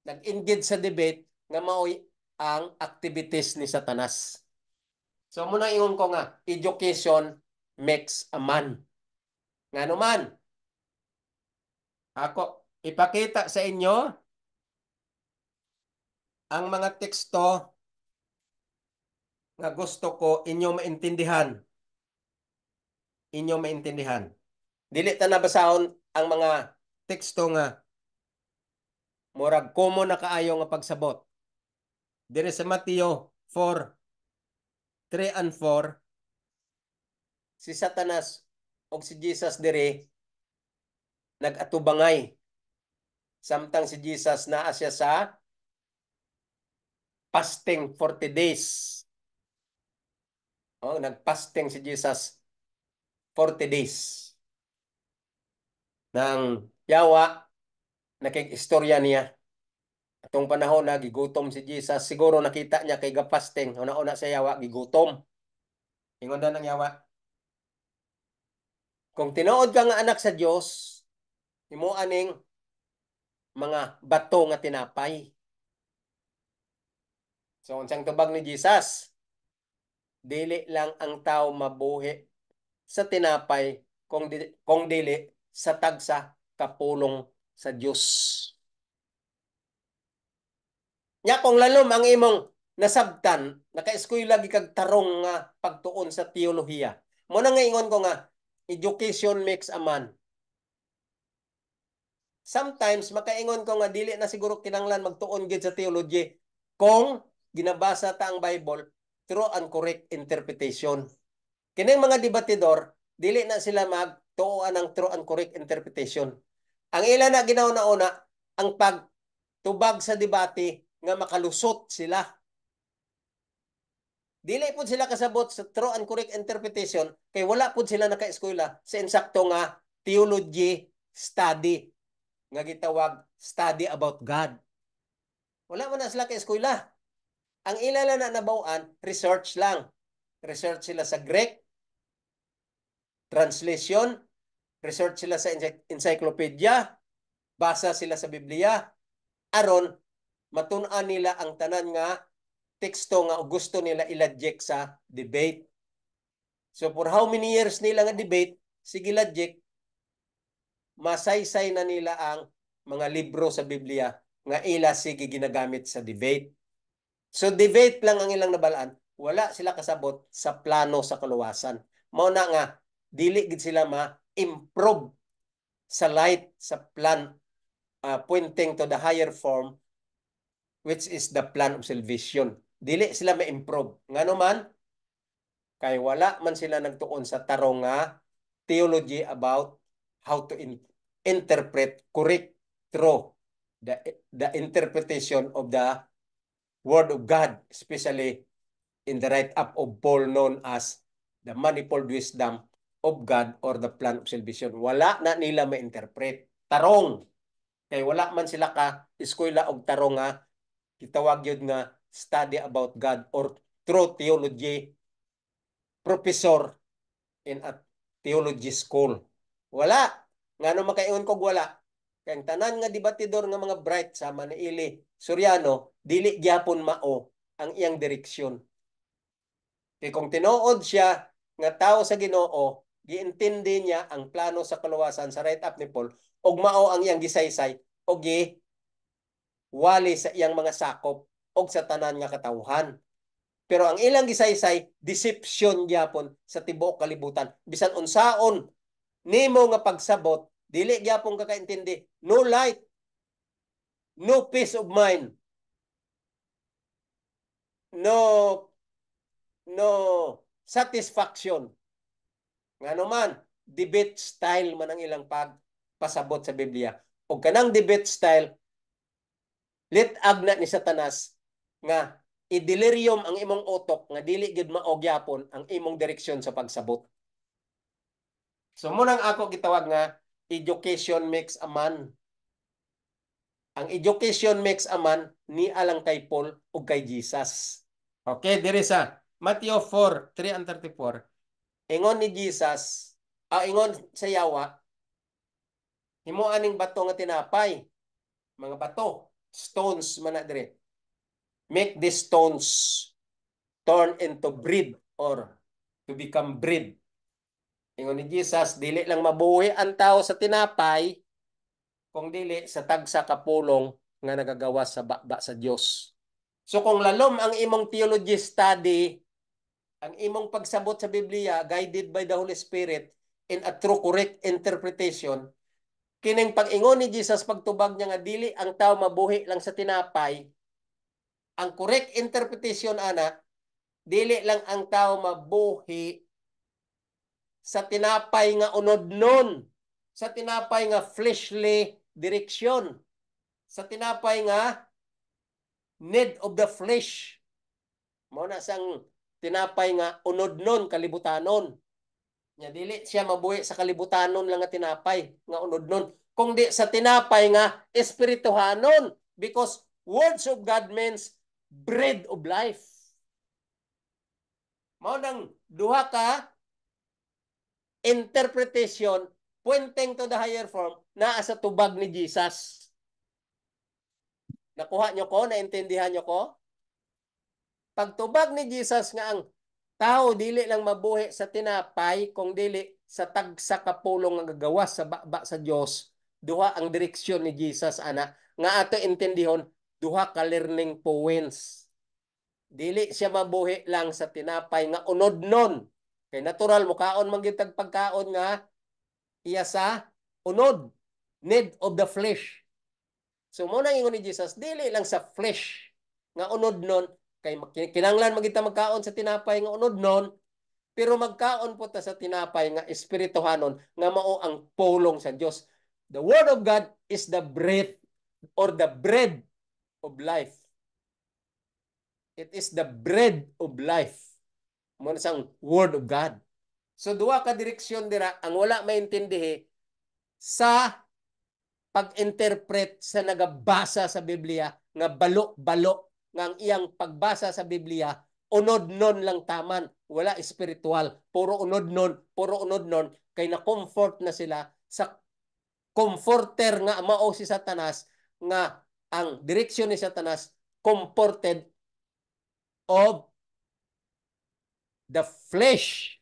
nag-engage sa debate nga mao'y ang activities ni Satanas. So muna ingon ko nga, education makes a man. Nga naman, ako ipakita sa inyo ang mga teksto nga gusto ko inyo maintindihan. Inyo maintindihan. Dili ta nabasahon ang mga teksto nga Murag komo na kaayo nga pagsabot. Dire sa Mateo 4:3 and 4, si Satanas o si Jesus dire nag-atubangay. Samtang si Jesus naa siya sa fasting 40 days. Oh, nag-fasting si Jesus 40 days. Nang yawa, nakig-istorya niya. Atong panahon na gigutom si Jesus, siguro nakita niya kay ga-fasting, una-una sa yawa gigutom. Ingon na ng yawa, kung tinuod ka nga anak sa Dios, himo aning mga bato nga tinapay. So unsang tubag ni Jesus? Dili lang ang tao mabuhi sa tinapay kung dili sa tagsa kapulong sa Dios. Nya kung lalom ang imong nasabtan, naka-eskwela gi kag tarong nga pagtuon sa teolohiya. Mo na nga ingon ko nga education makes a man. Sometimes makaingon ko nga dili na siguro kinanglan magtuon gid sa theology kung ginabasa ta ang Bible through and correct interpretation. Kining mga debatidor dili na sila magtuoan ng true and correct interpretation. Ang ila na ginauna-una ang pagtubag sa debate nga makalusot sila. Dili po sila kasabot sa true and correct interpretation kay wala po sila naka-eskwela sa insakto nga theology study nga gitawag study about God. Wala man na sila ka-eskwela. Ang ilala na nabaw-an, research lang. Research sila sa Greek, translation, research sila sa encyclopedia, basa sila sa Biblia, aron matun-an nila ang tanan nga teksto nga gusto nila ilajek sa debate. So for how many years nila nga debate, sige lajek, masaysay na nila ang mga libro sa Biblia nga ila sige ginagamit sa debate. So debate lang ang ilang nabalaan, wala sila kasabot sa plano sa kaluwasan. Mao na nga dili gid sila ma-improve sa light sa plan pointing to the higher form which is the plan of salvation. Dili sila ma-improve. Ngano man kay wala man sila nagtuon sa tarong nga theology about how to interpret correct through the interpretation of the Word of God, especially in the write-up of Paul known as the manifold wisdom of God or the plan of salvation. Wala na nila ma-interpret. Tarong. Kay wala man sila ka eskwela og tarong nga gitawag yun nga study about God or true theology professor in a theology school. Wala. Nga no makaingon kog wala. Kaya tanan nga debatidor nga mga bright sa Manili, Soriano, dili gyapon mao ang iyang direksyon. Kaya kung tinuod siya nga tao sa Ginoo, giintindi niya ang plano sa kaluwasan sa write-up ni Paul, ug mao ang iyang gisaysay, ug wali sa iyang mga sakop ug sa tanan nga katawhan. Pero ang ilang gisaysay, deception gyapon sa tibuok kalibutan. Bisan unsaon nimo nga pagsabot, dili gyapon ka kaintindi. No light, no peace of mind, no satisfaction. Ngano man, debate style man ang ilang pagpasabot sa Biblia. O kanang debate style, litag na ni Satanas nga i-delirium ang imong utok nga dili gid mao gyapon ang imong direksyon sa pagsabot. So munang ako gitawag nga education makes a man. Ang education makes a man ni alang kay Paul ug kay Jesus. Okay, diri sa Matthew 4:3 and 34. Ingon ni Jesus, ingon sa yawa, himo aning bato nga tinapay, mga bato, stones man na dire. Make these stones turn into bread or to become bread. Ingon ni Jesus, dili lang mabuhi ang tao sa tinapay, kung dili sa tagsa kapulong nga nagagawas sa bakba sa Dios. So kung lalom ang imong theology study, ang imong pagsabot sa Biblia guided by the Holy Spirit in a true correct interpretation, kining pag-ingon ni Jesus pagtubag niya nga dili ang tao mabuhi lang sa tinapay, ang correct interpretation ana, dili lang ang tao mabuhi sa tinapay nga unodnon, sa tinapay nga fleshly direction, sa tinapay nga need of the flesh. Mao na sang tinapay nga unodnon kalibutanon. Nya dili siya mabuhi sa kalibutanon lang nga tinapay nga unodnon, kung di sa tinapay nga espirituhanon, because words of God means bread of life. Mao nang duha ka interpretation pointing to the higher form naa sa tubag ni Jesus. Nakuha nyo ko? Naintindihan nyo ko? Pagtubag ni Jesus nga ang tao dili lang mabuhi sa tinapay kung dili sa tagsa ka pulong nga gagawas sa baba sa Dios, duha ang direksyon ni Jesus ana nga ato intindihon, duha ka learning points. Dili siya mabuhi lang sa tinapay nga unodnon. Kay natural mukaon man gyud tag pagkaon nga iya sa unod, need of the flesh. So mo nang ingon ni Jesus, dili lang sa flesh nga unodnon, kay kinanglan magita magkaon sa tinapay nga unodnon, pero magkaon po ta sa tinapay nga espirituhanon nga mao ang pulong sa Dios. The word of God is the bread or the bread of life. It is the bread of life. Mo na sang word of God. So duha ka direksyon dira ang wala maintindihi sa pag-interpret sa nagabasa sa Biblia nga balo-balo nga ang iyang pagbasa sa Biblia unod-non lang taman, wala espiritual, puro unod-non kay na-comfort na sila sa comforter nga mao si Satanas, nga ang direksyon ni Satanas comforted of the flesh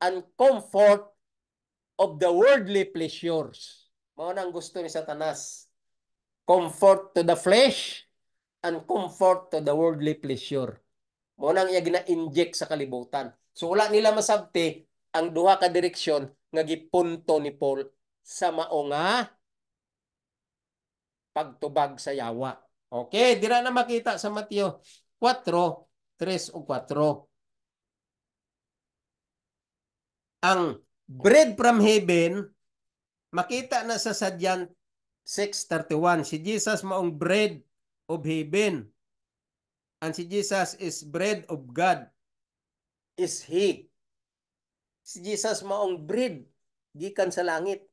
and comfort of the worldly pleasures. Mao nang gusto ni Satanas. Comfort to the flesh and comfort to the worldly pleasure. Mao nang iya gina-inject sa kalibutan. So wala nila masabti ang duha ka direksyon nga gipunto ni Paul sa mao nga pagtubag sa yawa. Okay, dira na makita sa Mateo 4:3 o 4. Ang bread from heaven, makita na sa Sadyan 6:31. Si Jesus maong bread of heaven. And si Jesus is bread of God. Is He. Si Jesus maong bread gikan sa langit.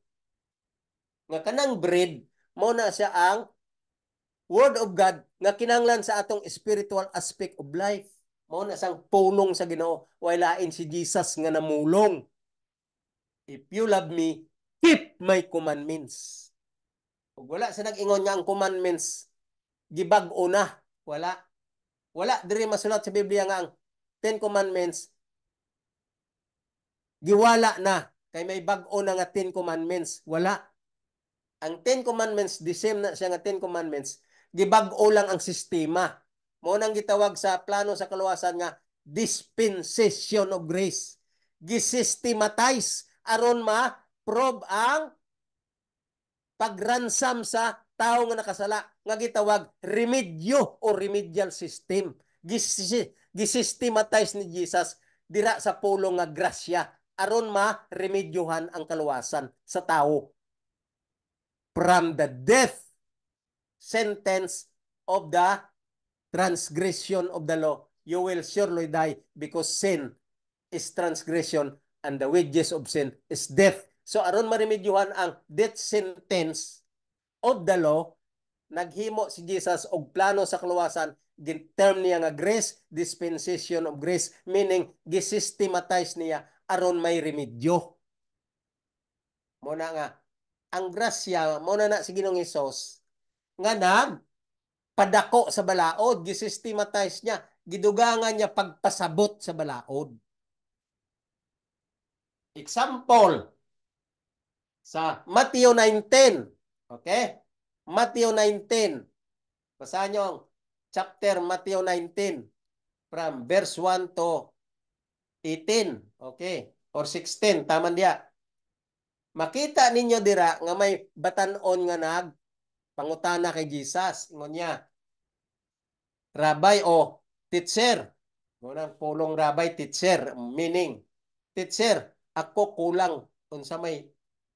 Nga kanang bread, mao na siya ang Word of God nga kinanglan sa atong spiritual aspect of life. Mao na sang pulong sa Ginoo. Walain si Jesus nga namulong. If you love me, keep my commandments. Ug wala sa nag-ingon nga ang commandments gibag-o na. Wala. Wala diri masulat sa Biblia nga ang Ten Commandments giwala na kay may bag-o na nga Ten Commandments. Wala. Ang Ten Commandments, the same na siya nga Ten Commandments, gibag-o lang ang sistema. Mo nang gitawag sa plano sa kaluwasan nga dispensation of grace. Gisystematize aron ma-probe ang pagransam sa tao nga nakasala nga gitawag remedyo o remedial system. Gisystematize ni Jesus dira sa pulong nga grasya aron ma-remedyohan ang kaluwasan sa tao from the death sentence of the transgression of the law. You will surely die because sin is transgression and the wages of sin is death. So aron maremedyohan ang death sentence of the law, naghimo si Jesus og plano sa kaluwasan, term niya nga grace, dispensation of grace, meaning gisystematize niya aron may remedyo. Mo na nga ang grasya mo na si Ginoong Hesus nga padako sa balaod, gisystematize niya, gidugangan niya pagpasabot sa balaod. Example, sa Matthew 19. Okay? Matthew 19. Basahan nyo ang chapter Matthew 19 from verse 1 to 18. Okay? Or 16. Tama diya. Makita ninyo dira nga may batan-on nga pangutana kay Jesus. Ingon niya, Rabbi o teacher. Munang pulong rabbi, teacher. Meaning, teacher, ako kulang. Unsa may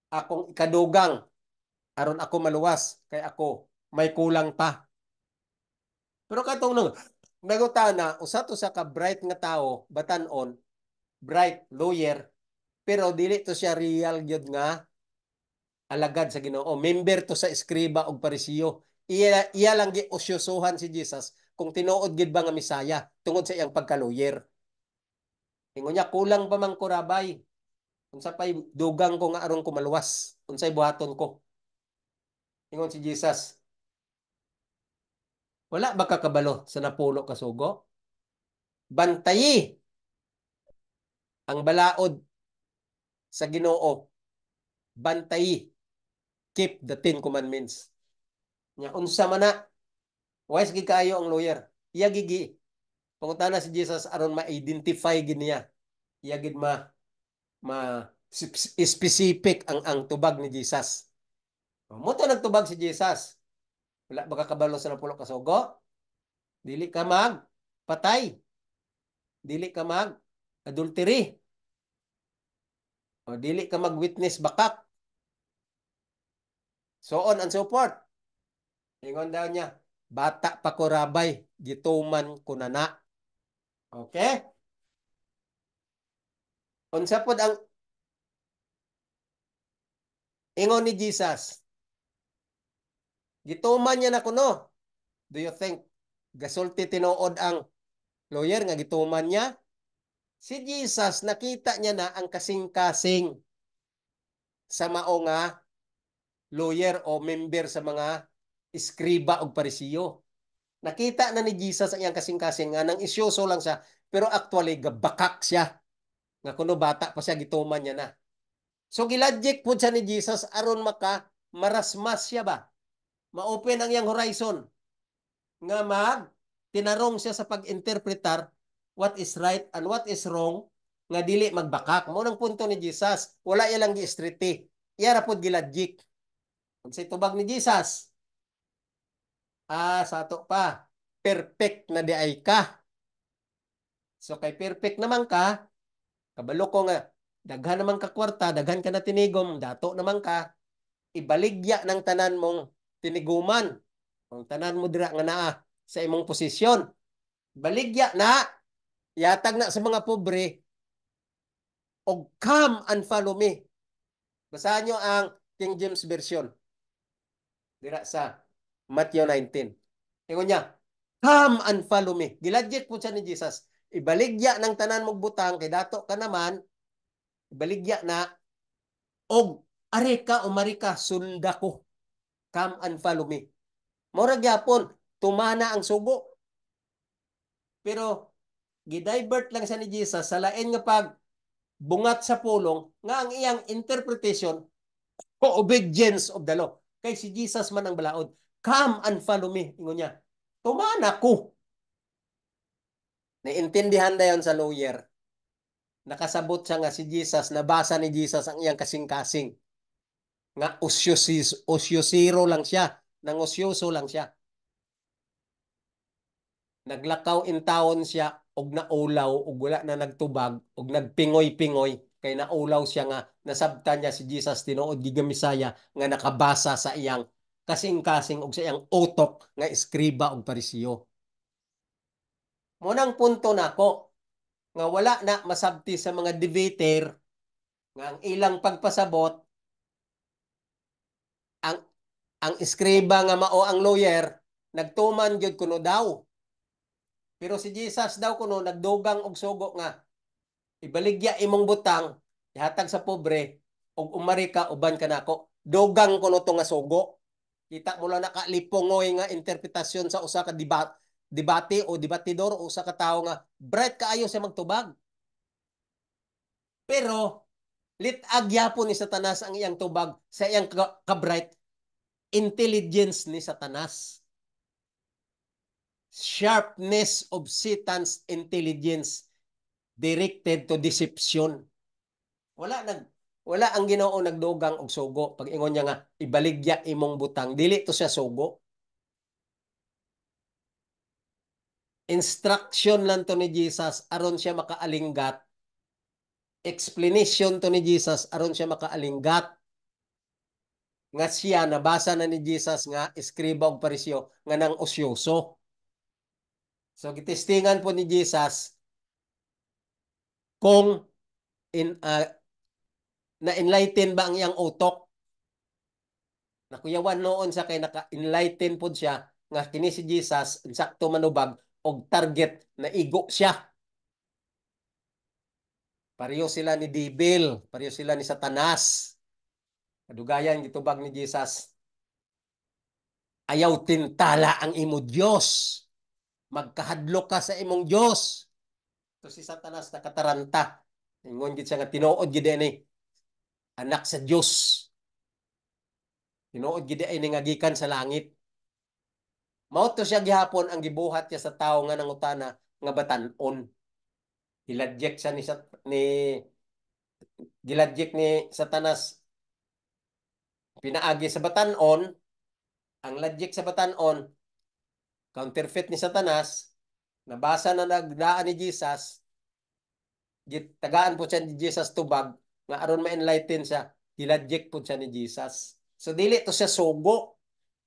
akong ikadugang aron ako maluwas kay ako may kulang pa. Pero katong nagutana, usa to sa ka bright nga tawo, batan-on, bright lawyer, pero dili to siya real gyud nga alagad sa Ginoo. Member to sa eskriba ug parisiyo. Iya lang giusyosohan si Jesus kung tinuod gid ba nga Misaya tungod sa iyang pagka-lawyer. Ingon niya, kulang pa man ko rabay. Unsa pay dugang ko nga aron ko maluwas. Unsay buhaton ko. Ingon si Jesus, wala ba kakabalo sa napulo ka sugo? Bantayi ang balaod sa Ginoo. Bantayi. Keep the 10 Commandments. Nya unsa man na, wise gid kaayo ang lawyer. Iya gigi. Pangutana si Jesus aron ma-identify gid niya. Iya gid ma specific ang tubag ni Jesus. Mo to nagtubag si Jesus. Wala ba kakabalo sa napulo ka sugo? Dili ka mag patay. Dili ka mag adultery. O dili ka mag-witness bakak. So on and so forth. Ingon daw niya, bata pa ko rabay, gituman ko na na. Okay? Unsa pod ang ingon ni Jesus? Gituman niya na kuno. Do you think gasulti tinuod ang lawyer nga gituman niya? Si Jesus nakita niya na ang kasing-kasing sa mao nga lawyer o member sa mga iskriba o parisiyo. Nakita na ni Jesus ang iyang kasing-kasing nga nang isyoso lang siya pero actually gabakak siya nga kuno bata pa siya gituman niya na. So gilajik pud siya ni Jesus aron marasmas siya ba? Ma-open ang iyang horizon nga tinarong siya sa pag-interpretar what is right and what is wrong nga dili magbakak. Mo nang punto ni Jesus, wala iya lang gi-striti. Iya ra pud gilajik. Unsay tubag ni Jesus? Sa ato pa, perfect na di ay ka. So kay perfect naman ka, kabalo ko nga, daghan naman ka kwarta, daghan ka na tinigom, dato naman ka, ibaligya ng tanan mong tiniguman. Ang tanan mo dira nga naa sa imong posisyon. Baligya na, yatag na sa mga pobre, og come and follow me. Basahan nyo ang King James Version. Dira sa Matthew 19. Ingon niya, come and follow me. Gilajit po siya ni Jesus. Ibaligya ng tanan mong butang, kay dato ka naman, ibaligya na, og are ka o mari ka, sunda ko. Come and follow me. Mura gyapon, tumana ang sugo. Pero, gidivert lang siya ni Jesus sa lain nga bungat sa pulong, nga ang iyang interpretation, obedience of the law. Kay si Jesus man ang balaod. Come and follow me. Ingon niya, tumana ko. Naintindihan dayon sa lawyer. Nakasabot siya nga si Jesus, nabasa ni Jesus ang iyang kasing-kasing. Nga osyosiro lang siya. Nangosyoso lang siya. Naglakaw in taon siya og naulaw og wala na nagtubag og nagpingoy-pingoy kay naulaw siya nga nasabtan niya si Jesus tinuod gigamisaya nga nakabasa sa iyang kasing-kasing og sa iyang utok nga eskriba og parisiyo. Munang punto nako nga wala na masabti sa mga debater nga ang ilang pagpasabot ang eskriba nga mao ang lawyer nagtuman gyud kuno daw. Pero si Jesus daw kuno nagdugang og sugo nga ibaligya imong butang ihatag sa pobre ug umari ka uban ka nako. Dugang kuno to nga sugo. Kita mo lang nakalipongoy nga interpretasyon sa usa ka debate o debatidor o usa ka tawo nga bright kaayo sa magtubag. Pero litag yapon ni Satanas ang iyang tubag sa iyang ka-bright intelligence ni Satanas. Sharpness of Satan's intelligence directed to deception. Wala Wala ang Ginoo nagdugang og sugo. Pag ingon niya nga ibaligya imong butang, dili to siya sugo. Instruction lang to ni Jesus aron siya makaalinggat. Explanation to ni Jesus aron siya makaalinggat nga siya nabasa na ni Jesus nga eskriba og parisyo nga nang osyoso. So gitestingan po ni Jesus kung in na-enlighten ba ang iyang utok. Nakuyawan noon sa kay naka-enlighten po siya nga kini si Jesus insakto manubag og target na igo siya. Pareho sila ni Devil, pareho sila ni Satanas. Kadugayan gitubag ni Jesus, ayaw tintala ang imo Dios. Magkahadlok ka sa imong Dios. So si Satanas nakataranta. Ingon gid siya nga tinuod gid ni anak sa Dios. Tinuod gid ni nga gikan sa langit. Mao to siya gihapon ang gibuhat niya sa tawo nga nangutana nga batan-on. Giladjek siya ni giladjek ni Satanas pinaagi sa batan-on. Ang ladjek sa batan-on counterfeit ni Satanas, nabasa na nagdaan ni Jesus, tagaan po siya ni Jesus tubag, nga aron ma-enlighten siya, giladjek po siya ni Jesus. So dili to siya sugo.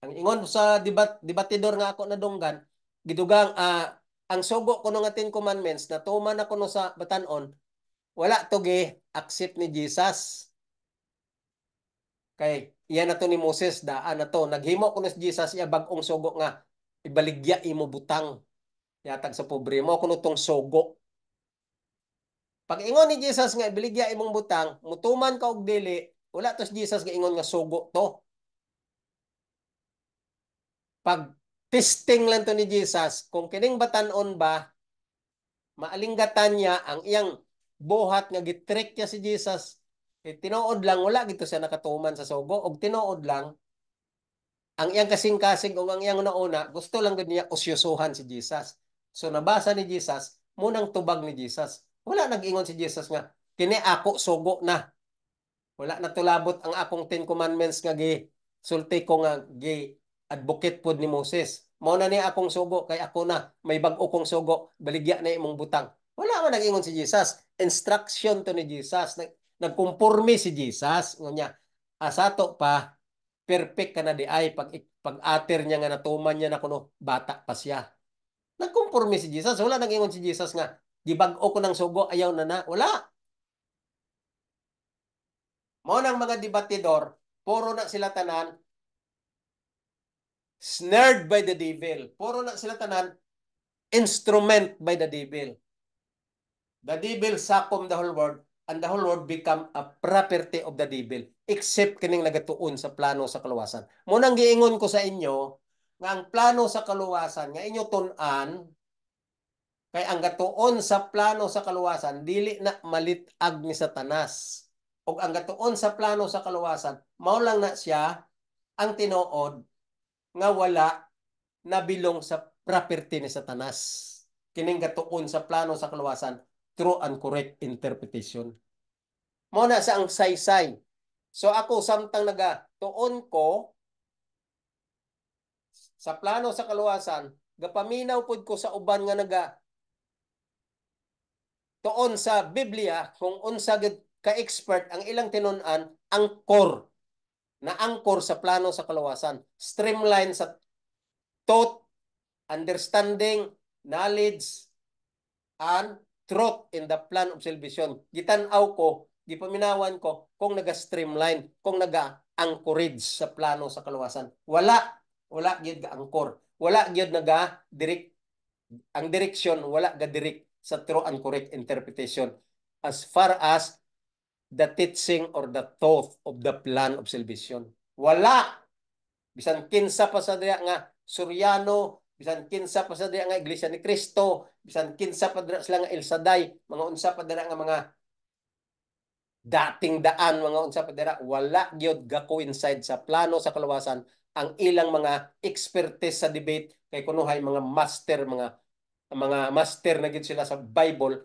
Ang ingon sa debatidor nga ako nadunggan, gidugang ang sugo kuno nga 10 commandments na tuman ako no sa batan-on, wala to gi accept ni Jesus. Kay iya na to ni Moses daan na to. Naghimo kuno si Jesus iya bag-ong sugo nga ibaligya imo butang. Yatag sa pobre mo kuno tong sugo. Pag ingon ni Jesus nga ibaligya imong butang, mutuman ka og dili, wala to si Jesus nga ingon nga sugo to. Pag testing lang to ni Jesus, kung kining batan-on ba, maalinggatan niya ang iyang buhat nga gitrick niya si Jesus, tinuod lang, wala gito siya nakatuman sa sugo, og tinuod lang, ang iyang kasing-kasing o ang iyang nauna, gusto lang gud niya usyosuhan si Jesus. So nabasa ni Jesus, munang tubag ni Jesus. Wala nag-ingon si Jesus nga, kini ako sugo na. Wala na tulabot ang akong 10 commandments nga sulti ko nga advocate pod ni Moses. Mao na ni akong sugo kay ako na may bag-o kong sugo, baligya na imong butang. Wala man nag-ingon si Jesus. Instruction to ni Jesus. Nagkumporme si Jesus ngonya. Asato pa perfect ka na di ay pag-ater niya nga natuman niya na kuno bata pa siya. Nagkumporme si Jesus. Wala nag-ingon si Jesus nga gibag-o ko ng sugo ayaw na na. Wala. Mao nang mga debatidor, puro na sila tanan snared by the devil. Puro na sila tanan instrument by the devil. The devil succumb the whole world and the whole world become a property of the devil except kining nagatuon sa plano sa kaluwasan. Munang giingon ko sa inyo nga ang plano sa kaluwasan nga inyo tun-an kay ang gatuon sa plano sa kaluwasan dili na malitag ni Satanas. Og ang gatuon sa plano sa kaluwasan mao lang na siya ang tinuod nga wala nabilong sa property ni Satanas. Kining gatuon sa plano sa kaluwasan true and correct interpretation. Mao na sa ang saysay. So ako samtang nagatuon ko sa plano sa kaluwasan, gapaminaw pud ko sa uban nga tuon sa Biblia kung unsa gid ka-expert ang ilang tinun-an angkor na angkor sa plano sa kaluwasan. Streamline sa thought, understanding, knowledge, and truth in the plan of salvation. Gitan-aw ko, gipaminawan ko kung naga-streamline, kung naga-anchorage sa plano sa kaluwasan. Wala gyud ga-angkor. Wala gyud naga-direct ang direksyon, wala ga-direct sa true and correct interpretation as far as the teaching or the thought of the plan of salvation. Wala. Bisan kinsa pa sa diya nga Suryano, bisan kinsa pa sa diya nga Iglesia ni Cristo, bisan kinsa pa dira sila nga El Shaddai, mga unsa pa dira nga mga dating daan, mga unsa pa dira, wala gyud ga coincide sa plano sa kaluwasan ang ilang mga expertise sa debate kay kunuhay mga master na gid sila sa Bible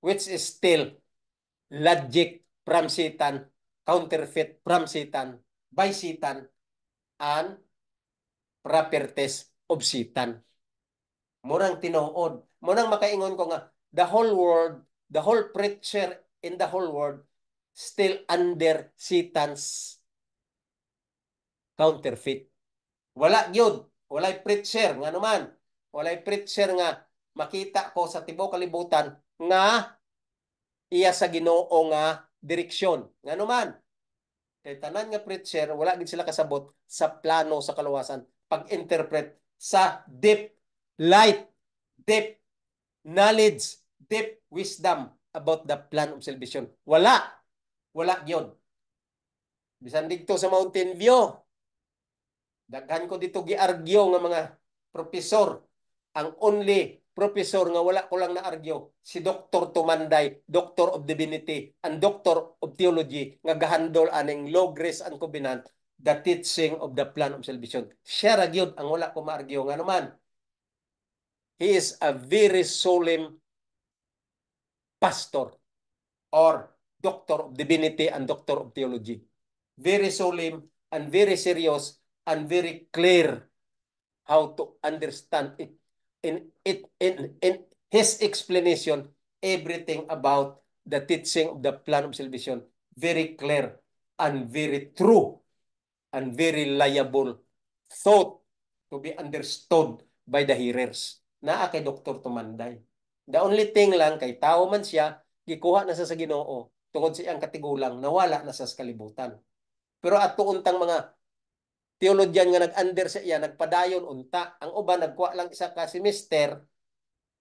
which is still logic from Satan counterfeit from Satan, by Satan, and properties of Satan. Murang tinuod. Murang makaingon ko nga, the whole world, the whole preacher in the whole world, still under Satan's counterfeit. Wala gyud, walay preacher nga naman. Walay preacher nga makita ko sa tibuok kalibutan nga iya sa Ginoo nga direksyon. Nga naman, kay tanan nga preacher, wala gid sila kasabot sa plano sa kaluwasan pag-interpret sa deep light, deep knowledge, deep wisdom about the plan of salvation. Wala. Wala gyud. Bisan dito sa Mountain View, daghan ko dito giargyo nga mga professor. Ang only professor nga wala ko lang na-argyo, si Dr. Tumanday, Doctor of Divinity, and Doctor of Theology, nga gahandol aning Law, Grace, and Covenant, the teaching of the plan of salvation. Siya ra gyud ang wala ko ma-argyo nga naman. He is a very solemn pastor or Doctor of Divinity and Doctor of Theology. Very solemn and very serious and very clear how to understand it. In his explanation, everything about the teaching of the plan of salvation, very clear and very true and very liable thought to be understood by the hearers. Naa kay Dr. Tumanday. The only thing lang, kay tao man siya, gikuha na sa Ginoo tungod sa iyang katigulang, nawala na sa kalibutan. Pero ato untang mga teologyan nga nag-under sa iya, nagpadayon unta. Ang uban nagkuha lang isa ka semester,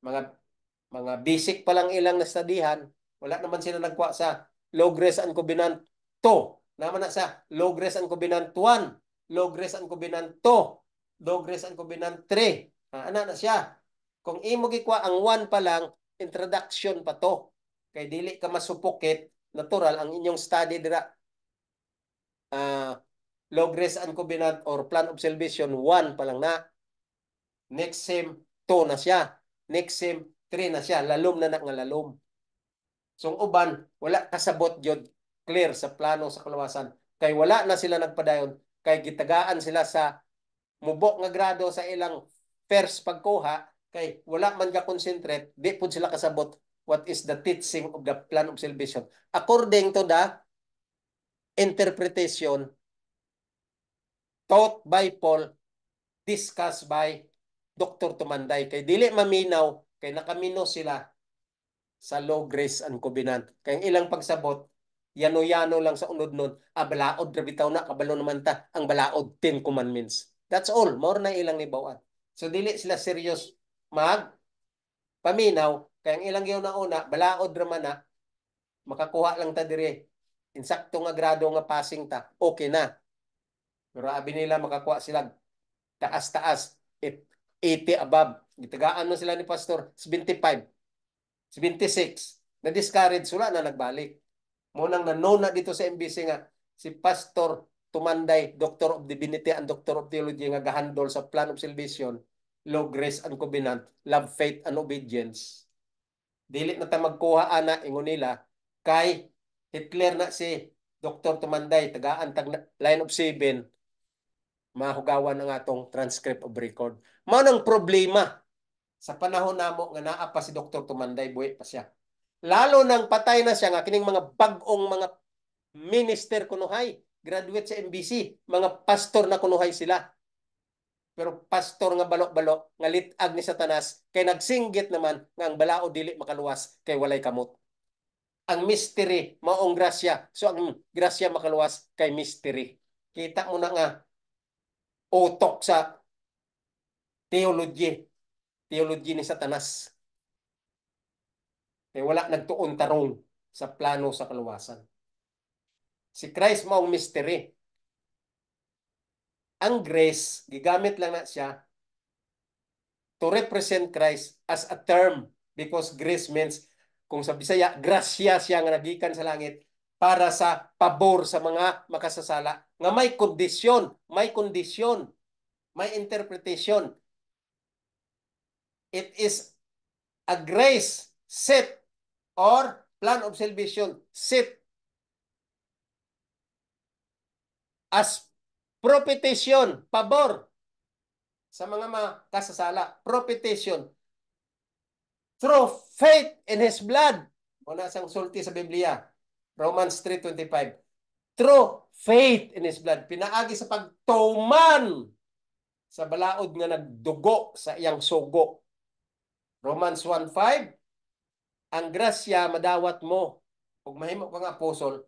mga basic pa lang ilang nastudihan, wala naman sila nagkuha sa Law, Grace, and Covenant 2. Naman na sa Law, Grace, and Covenant 1, Law, Grace, and Covenant 2, Law, Grace, and Covenant 3. Ana na siya. Kung imo gikuha ang 1 pa lang, introduction pa to. Kay dili ka masupukit, natural ang inyong study dira. Law, Grace, and Covenant or Plan of Salvation 1 pa lang na. Next sem 2 na siya. Next sem 3 na siya. Lalom na nga lalom. So uban, wala kasabot yun clear sa plano sa kaluwasan. Kay wala na sila nagpadayon. Kay gitagaan sila sa mubo nga grado sa ilang first pagkuha. Kay wala man ka concentrate. Di po sila kasabot what is the teaching of the plan of salvation. According to the interpretation taught by Paul, discussed by Dr. Tumanday. Kay dili maminaw, kay nakamino sila sa Law, Grace, and Covenant. Kay ilang pagsabot, yano-yano lang sa unod nun, balaod, rabitaw na, kabalo naman ta, ang balaod, 10 commandments. That's all. More na ilang nibawat. So, dili sila serious paminaw, kaya ang ilang yun na una, balaod raman na, makakuha lang ta dire, insakto nga grado nga passing ta, okay na. Pero abi nila makakuha sila taas-taas, 80 above. Gitagaan mo sila ni Pastor, 75, 76. Na-discourage, wala na nagbalik. Munang nanona dito sa MBC nga, si Pastor Tumanday, Doctor of Divinity and Doctor of Theology nga gahandol sa Plan of Salvation, Law, Grace, and Covenant, Love, Faith, and Obedience. Dili na ta magkuha ana, ingon nila, kay Hitler na si Dr. Tumanday, tagaan tag line of 7, mahugawan ang atong transcript of record. Manang problema sa panahon namo nga naa pa si Dr. Tumanday, buhi pa siya. Lalo nang patay na siya nga kining mga bag-ong mga minister kunuhay, graduate sa MBC, mga pastor na kunuhay sila. Pero pastor nga balok-balok nga litag ni Satanas kay nagsinggit naman nga ang balao dili makaluwas kay walay kamot. Ang mystery maong grasya. So ang grasya makaluwas kay mystery. Kita mo na nga utok sa theology ni Satanas. Kaya wala nagtuon tarong sa plano sa kaluwasan. Si Christ maong mystery. Ang grace, gigamit lang na siya to represent Christ as a term because grace means, kung sa Bisaya, grasya siya nga nagikan sa langit para sa pabor sa mga makasasala nga may kondisyon, may interpretation. It is a grace set or plan of salvation set as propitiation, pabor sa mga makasasala. Propitiation. Through faith in His blood. Muna sang sulti sa Biblia. Romans 3:25. Through faith in His blood. Pinaagi sa pagtuman sa balaod nga nagdugo sa iyang sugo. Romans 1:5. Ang grasya madawat mo ug mahimo kang apostol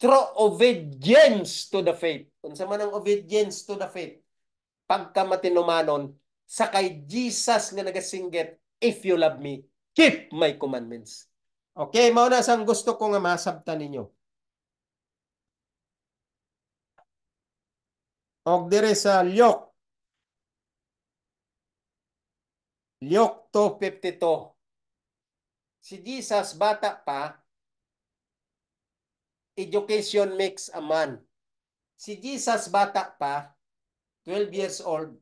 through obedience to the faith. Unsa man ang obedience to the faith? Pagka matinumanon sa kay Jesus nga nagasinggit, if you love me, keep my commandments. Okay, mao na sang gusto ko nga masabtan ninyo. Og dire sa Luke 2:52. Si Jesus bata pa, education makes a man. Si Jesus bata pa, 12 years old,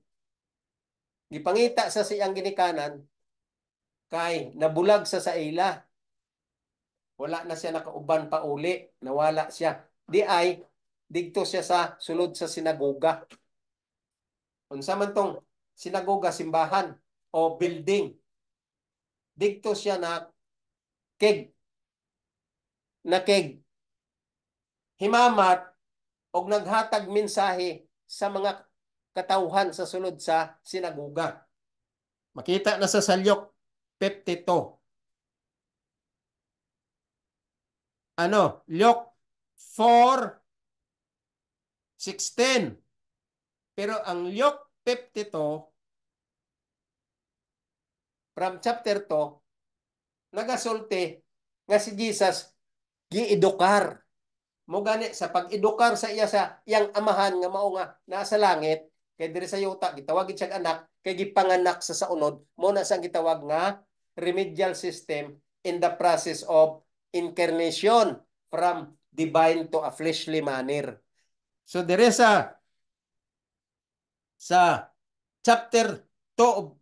gipangita sa siyang ginikanan kay nabulag sa ila. Wala na siya nakauban pa uli, nawala siya. Di ay didto siya sa sulod sa sinagoga. Unsa man tong sinagoga, simbahan o building. Didto siya nakeg himamat og naghatag mensahe sa mga katawhan sa sulod sa sinagoga. Makita na sa Salyok 52. Luke 4:16. Pero ang Luke 52 from chapter 2 nagasulti nga si Jesus giedukar. Mo gani sa pag-edukar sa iya sa iyang amahan nga mao nga nasa langit kay diri sa yuta gitawag siya anak kay gipanganak sa saunod mo na sang gitawag nga remedial system in the process of incarnation from divine to a fleshly manner. So dire sa chapter 2 of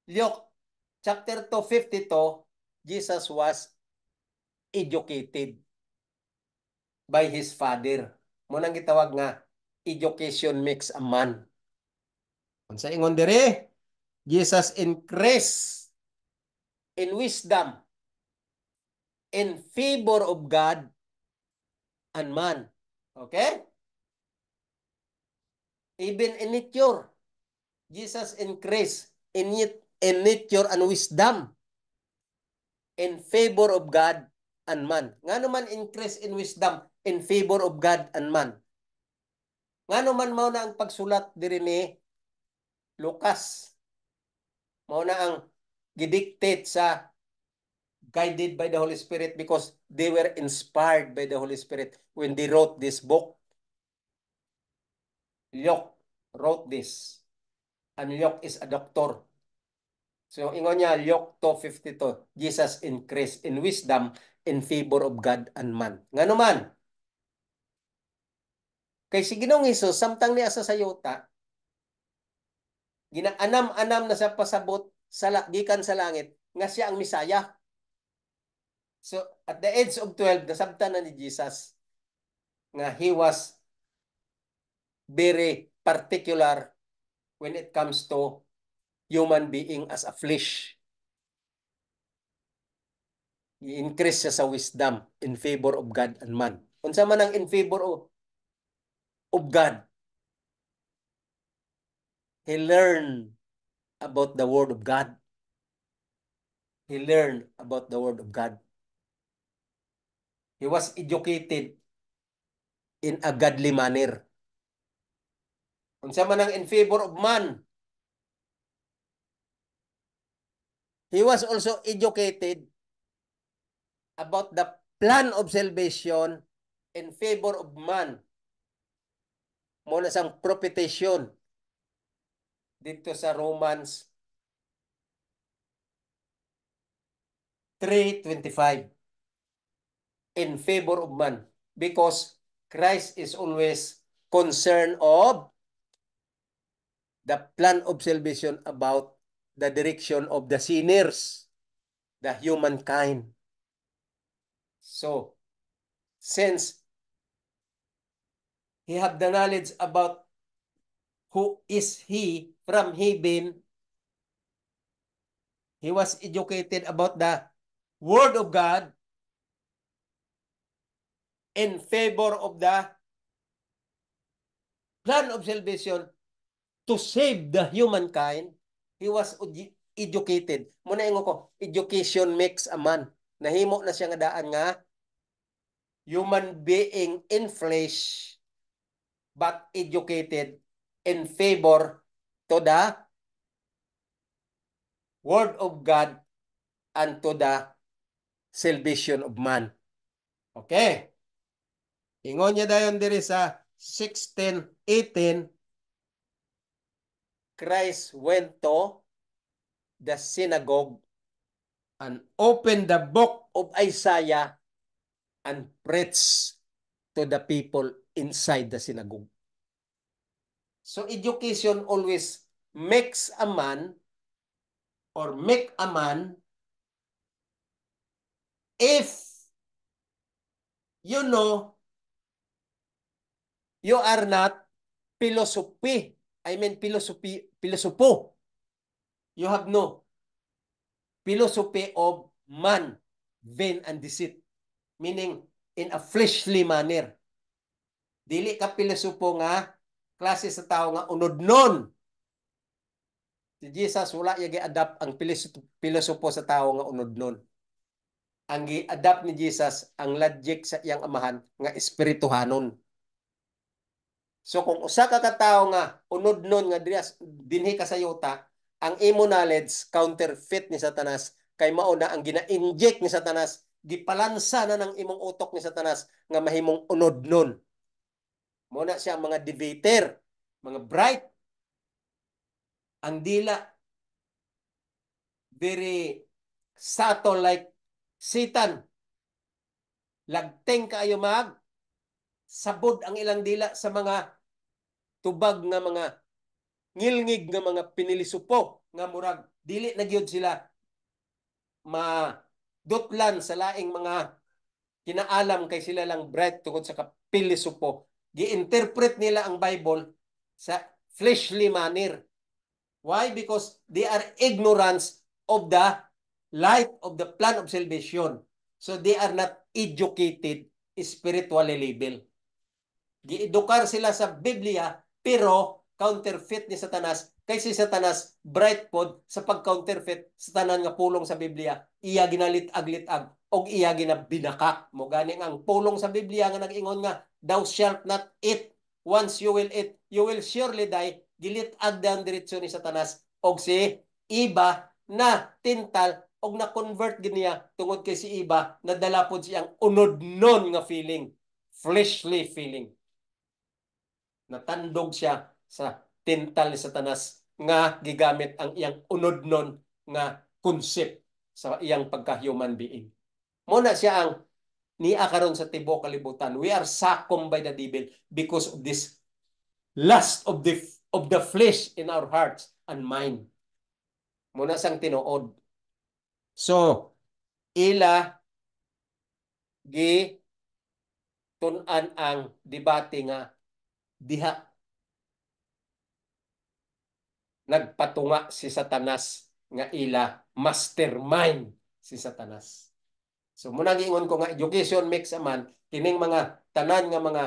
Luke, chapter 2:52, Jesus was educated by his father. Mo nang gitawag nga education makes a man. Unsa ingon dire? Jesus increased in wisdom, in favor of God and man. Okay? Even in nature, Jesus increased in nature and wisdom, in favor of God and man. Nga naman increase in wisdom, in favor of God and man. Nga naman mao na ang pagsulat diri ni Lucas. Mao na ang gidictate sa guided by the Holy Spirit because they were inspired by the Holy Spirit when they wrote this book. Luke wrote this. And Luke is a doctor. So ingon niya, Luke 2:52, Jesus increased in wisdom in favor of God and man. Nga naman, kay si Ginoong Hesus, samtang niya sa sayuta, ginaanam-anam na sa pasabot gikan sa langit, nga siya ang Misaya. So, at the age of 12, nasabtan na ni Jesus nga he was very particular when it comes to human being as a flesh. I-increase siya sa wisdom in favor of God and man. Unsa man ang in favor of God? He learned about the Word of God. He learned about the Word of God. He was educated in a godly manner. Unsa man ang in favor of man? He was also educated about the plan of salvation in favor of man. Muna sang propitiation dito sa Romans 3:25 in favor of man because Christ is always concerned of the plan of salvation about the direction of the sinners, the humankind. So, since He have the knowledge about who is he from heaven. He was educated about the Word of God in favor of the plan of salvation to save the humankind. He was educated. Muna ingo ko, education makes a man. Nahimo na siya nga daan nga human being in flesh but educated in favor to the Word of God and to the salvation of man. Okay. Ingon niya dayon diri sa 16:18, Christ went to the synagogue and opened the book of Isaiah and preached to the people inside the synagogue. So education always makes a man or make a man if you know you are not philosophy. I mean philosopho. You have no philosophy of man, vain and deceit. Meaning in a fleshly manner. Dili ka pilosopo nga klase sa tao nga unod-non. Si Jesus wala yung gi-adapt ang pilosopo sa tao nga unod-non. Ang gi-adapt ni Jesus ang logic sa iyang amahan nga espirituhanon. So kung usa ka katao nga unod-non nga dinhi ka sa yuta, ang imo knowledge counterfeit ni Satanas kay mao na ang gina-inject ni Satanas, gipalansa na ng imong utok ni Satanas nga mahimong unod-non. Muna siya mga debater, mga bright. Ang dila very subtle like Satan. Lagteng kaayo mag sabod ang ilang dila sa mga tubag nga mga ngilngig nga mga pinilisupo nga murag dili na gyud sila madutlan sa laing mga kinaalam kay sila lang bright tungod sa kapilisupo. Gi-interpret nila ang Bible sa fleshly manner. Why? Because they are ignorance of the light of the plan of salvation. So they are not educated spiritually level. Giedukar sila sa Biblia pero counterfeit ni Satanas kay si Satanas bright pod sa pag-counterfeit sa tanan nga pulong sa Biblia iya ginalit-aglit-ag og iya ginabinakak mo gani ang pulong sa Biblia nga nag-ingon nga thou shalt not eat, once you will eat you will surely die. Gilit-ag daw diretso ni Satanas og si Eva na tintal og na-convert giniya tungod kay si Eva nadala pod siyang unod-non nga feeling, fleshly feeling. Natandog siya sa tintal ni Satanas nga gigamit ang iyang unod-non nga concept sa iyang pagka-human being. Muna siya ang niya karon sa tibuok kalibutan. We are succumbed by the devil because of this lust of the flesh in our hearts and mind. Muna sang tinuod. So, ila gi tun-an ang debate nga diha nagpatunga si Satanas nga ila mastermind si Satanas. So muna giingon ko nga education makes a man, kining mga tanan nga mga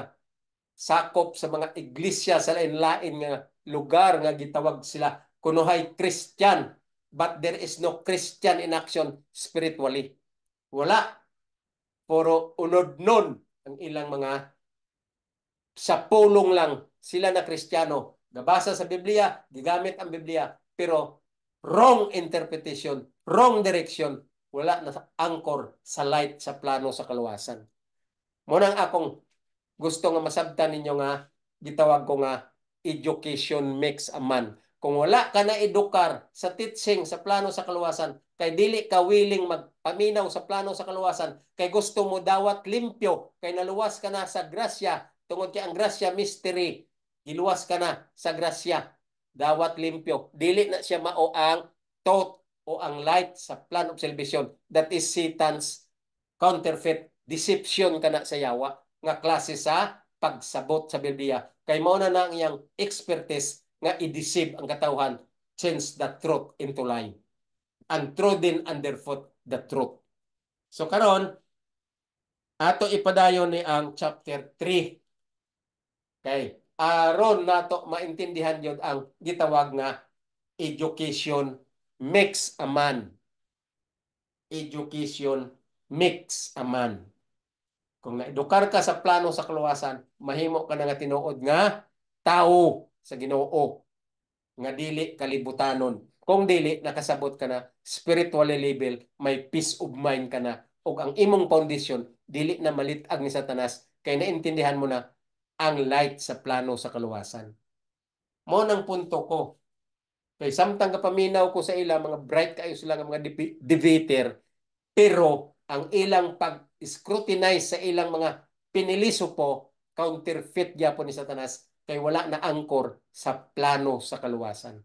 sakop sa mga iglesia sa lain-lain nga lugar nga gitawag sila kunuhay Christian, but there is no Christian in action spiritually. Wala. Puro unod-non ang ilang mga sa pulong lang sila na Kristiyano. Nabasa sa Biblia, gigamit ang Biblia, pero wrong interpretation, wrong direction, wala na anchor sa light sa plano sa kaluwasan. Munang akong gusto nga masabtan ninyo nga gitawag ko nga education makes a man. Kung wala ka na edukar sa teaching sa plano sa kaluwasan, kay dili ka willing magpaminaw sa plano sa kaluwasan, kay gusto mo dawat limpyo, kay naluwas ka na sa grasya, tungod kay ang grasya mystery, giluwas ka na sa grasya, dawat limpyo. Dili na siya mao ang thought o ang light sa plan of salvation. That is Satan's counterfeit deception kana sa yawa nga klase sa pagsabot sa Biblia. Kay mao na ang iyang expertise nga i-deceive ang katawhan, change the truth into lie. And trodden underfoot the truth. So karon ato ipadayon ni ang chapter 3. Okay. Aron nato maintindihan yun ang gitawag nga education makes a man. Education makes a man. Kung naedukar ka sa plano sa kaluwasan, mahimo ka na nga tinuod nga tao sa Ginoo nga dili kalibutanon. Kung dili nakasabot ka na spiritually level, may peace of mind ka na ug ang imong foundation dili na malitag ni Satanas kay naintindihan mo na ang light sa plano sa kaluwasan. Mo nang punto ko. Kay samtang kapaminaw ko sa ila mga bright kayo sila nga mga debater, pero ang ilang pag-scrutinize sa ilang mga piniliso po, counterfeit gyapon ni Satanas kay wala na angkor sa plano sa kaluwasan.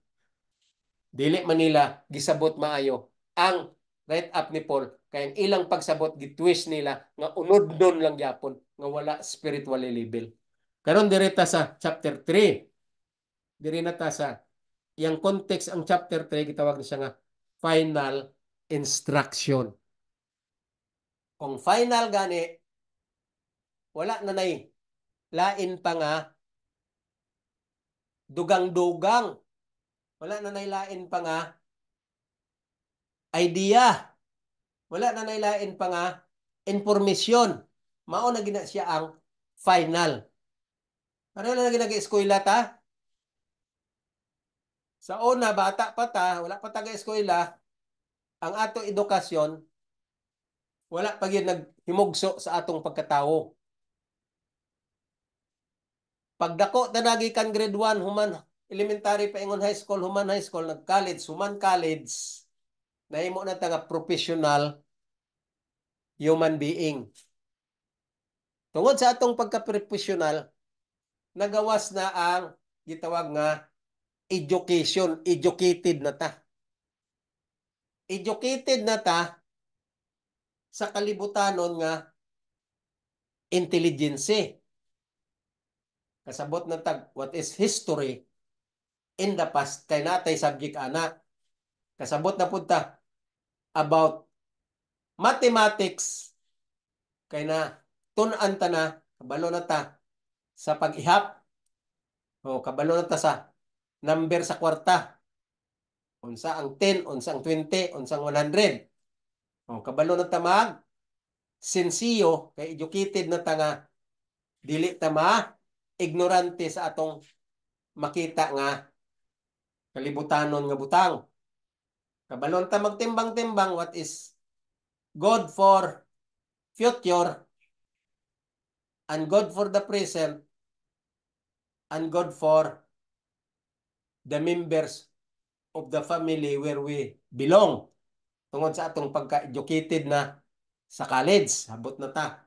Dili Manila gisabot maayo ang right up ni Paul kay ang ilang pagsabot gitwist nila nga unod-don lang gyapon nga wala spiritual level. Karon direta sa chapter 3. Diri na ta sa yang context ang chapter 3 gitawag na siya nga final instruction. Kung final gani wala na nay lain pa nga dugang-dugang. Wala na nay lain pa nga idea. Wala na nay lain pa nga informasyon. Mao na gina siya ang final. Ano na ginag-eskwela ta? Sa una, bata pa ta, wala pa taga-eskwela, ang ato edukasyon, wala pa yun naghimugso sa atong pagkatao. Pagdako na nagikan grade 1, human elementary pa ingon high school, human high school, nag-college, human college, nahimo na ta nga professional human being. Tungod sa atong pagka-professional, nagawas na ang gitawag nga education, educated na ta. Educated na ta sa kalibutanon nga intelligence. Kasabot na tag what is history in the past kay natay subject ana. Kasabot na punta about mathematics kay na tun-an ta na kabalo na ta sa pag-ihap o kabalo na ta sa number sa kwarta. Unsa ang 10, unsa ang 20, unsa ang 100. O kabalo na ta mag sensiyo kay educated na ta nga dili ta ma ignorante sa atong makita nga kalibutanon nga butang. Kabalon ta magtimbang-timbang what is good for future and good for the present and good for the members of the family where we belong. Tungod sa atong pagka-educated na sa college, habot na ta.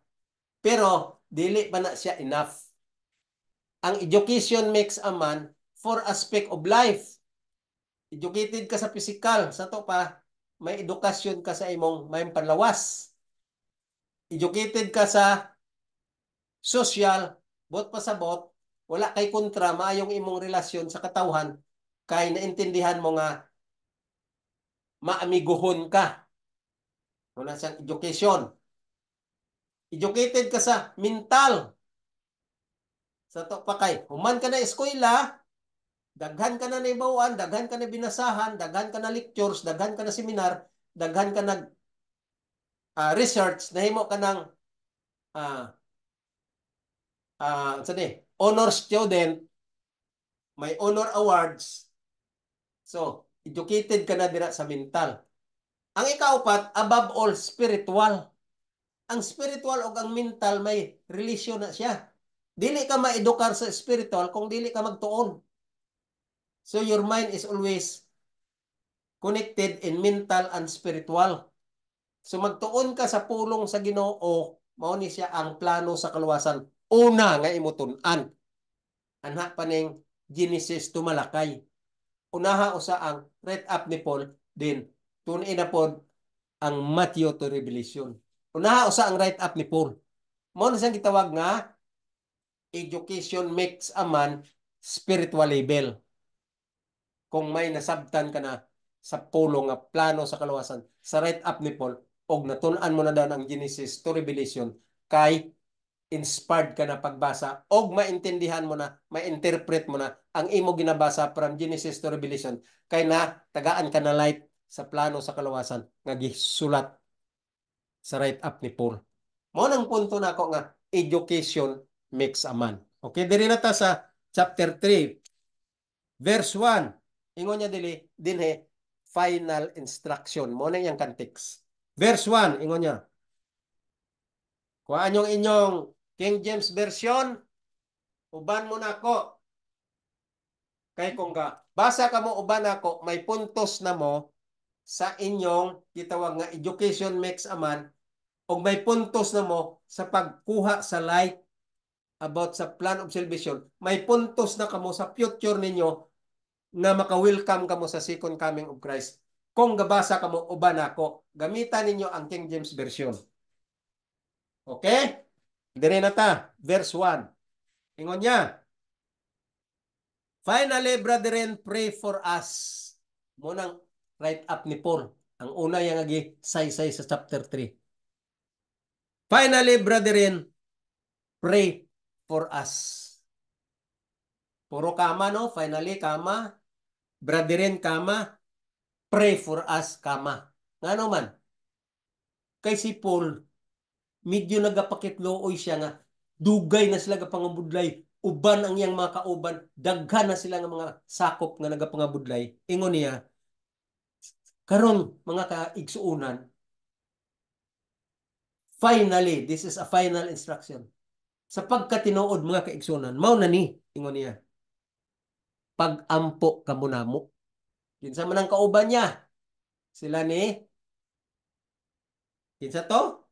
Pero dili pa na siya enough. Ang education makes a man for aspect of life. Educated ka sa physical, sa to pa may edukasyon ka sa imong may panlawas. Educated ka sa social, bot pa sa bot, wala kay kontra maayong imong relasyon sa katawhan kay naintindihan mo nga maamiguhon ka. Wala siyang education. Educated ka sa mental. Sa to pa kay human ka na eskwela, daghan ka na naibawan, daghan ka na binasahan, daghan ka na lectures, daghan ka na seminar, daghan ka na research, nahimo ka ng honor student, may honor awards. So, educated ka na dira sa mental. Ang ikaapat, above all, spiritual. Ang spiritual o ang mental may relasyon na siya. Dili ka ma-edukar sa spiritual kung dili ka magtuon. So, your mind is always connected in mental and spiritual. So, magtuon ka sa pulong sa Ginoo, mao ni siya ang plano sa kaluwasan. Una nga imutun-an. Anha paning Genesis to Malakay. Unaha usa ang right up ni Paul, din tun-in na pod ang Matthew to Revelation. Unaha usa ang right up ni Paul. Mao na siyang gitawag nga education makes a man spiritual level. Kung may nasabtan ka na sa pulong nga plano sa kaluwasan, sa right up ni Paul, og natun-an mo na daw ang Genesis to Revelation, kay inspired ka na pagbasa og maintindihan mo na, ma-interpret mo na ang imo ginabasa from Genesis to Revelation, kay na tagaan ka na light sa plano sa kaluwasan nga gisulat sa right up ni Paul. Mo nang punto na ako nga education makes a man. Okay, diri na ta sa chapter 3, verse 1. Ingon niya dinhe final instruction. Mo na yang context. Verse 1, ingon niya. Kuhaan yung inyong King James Version, uban mo na ako. Kay kung ka, basa ka mo uban ako, may puntos na mo sa inyong gitawag nga education makes a man, o may puntos na mo sa pagkuha sa light about sa plan of salvation, may puntos na kamo sa future ninyo na maka-welcome kamo sa second coming of Christ. Kung gabasa kamo uban ako, gamitan ninyo ang King James Version. Okay? Dire na ta, verse 1. Ingon niya, finally, brethren, pray for us. Munang right up ni Paul. Ang una yung saysay sa chapter 3. Finally, brethren, pray for us. Puro kama, no? Finally, kama. Brethren, kama. Pray for us, kama. Nga naman, kay si Paul, medyo nagapakitlooy siya nga, dugay na sila gapangabudlay, uban ang iyang mga kauban, daghan na sila nga mga sakop nga nagapangabudlay. Ingon niya, karon mga kaigsuunan, finally, this is a final instruction. Sa pagkatinuod mga kaigsuunan, mao na ni, ingon niya, pag-ampo kamo namo. Kinsa man ang kauban niya? Sila ni, kinsa to?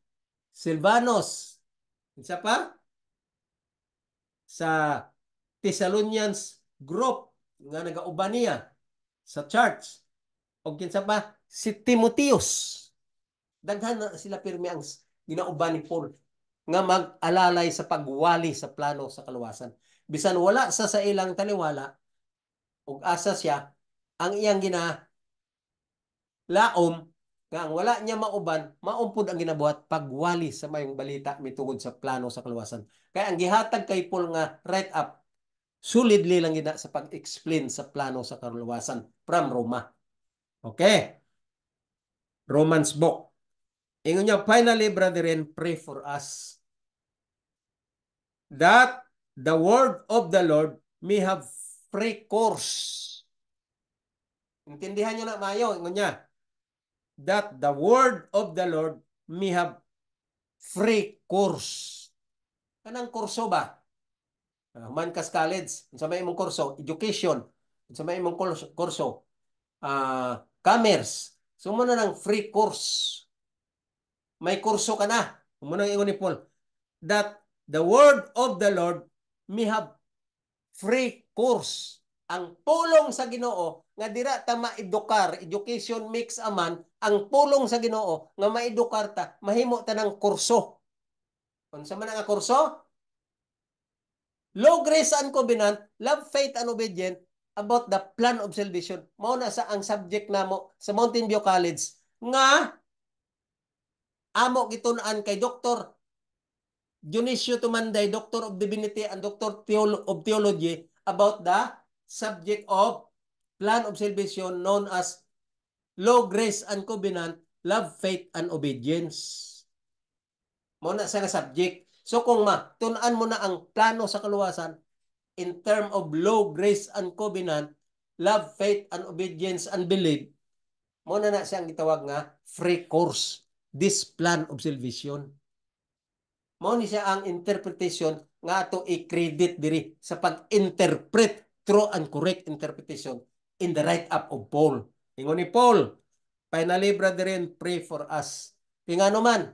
Silvanos. Kinsa pa? Sa Thessalonians group nga nagauban niya sa church. O kinsa pa? Si Timotheus. Daghan na sila pirmi ang ginauban ni Paul nga mag-alalay sa pagwali sa plano sa kaluwasan. Bisan wala sa ilang taliwala ug asa siya, ang iyang laom nga ang wala niya mauban, maumpod ang ginabuhat pagwali sa mayong balita mitungod sa plano sa kaluwasan. Kaya ang gihatag kay Paul nga right up, solidly lang gina sa pag-explain sa plano sa kaluwasan from Roma. Okay? Romans book. Ingon niya, finally, brethren, pray for us that the word of the Lord may have free course. Intindihan niyo na mayo, ingon niya, that the word of the Lord may have free course. Kanang kurso ba? Mankas College, sa may imong kurso, education, sa may imong kurso, commerce. So mo na ng free course. May kurso ka na. Muna ingon ni Paul, that the word of the Lord may have free course. Ang pulong sa Ginoo nga dira ta maedukar, education makes a man, ang pulong sa Ginoo nga maedukar ta, mahimo ta ng kurso. Unsa man nga kurso? Law, grace, and covenant, love, faith, and obedience about the plan of salvation. Mao na sa ang subject namo sa Mountain View College nga amo gitun-an kay Dr. Dionisio Tumanday, Doctor of Divinity and Doctor of Theology about the subject of plan of salvation known as law, grace, and covenant, love, faith, and obedience. Mao na sa subject. So kung tun-an mo na ang plano sa kaluwasan in term of law, grace, and covenant, love, faith, and obedience, and belief, mo na siyang gitawag nga free course, this plan of salvation. Mo ni siya ang interpretation nga ato i-credit diri sa pag-interpret true and correct interpretation in the right up of Paul. Ingon ni Paul, finally, brethren, pray for us. Tingano man,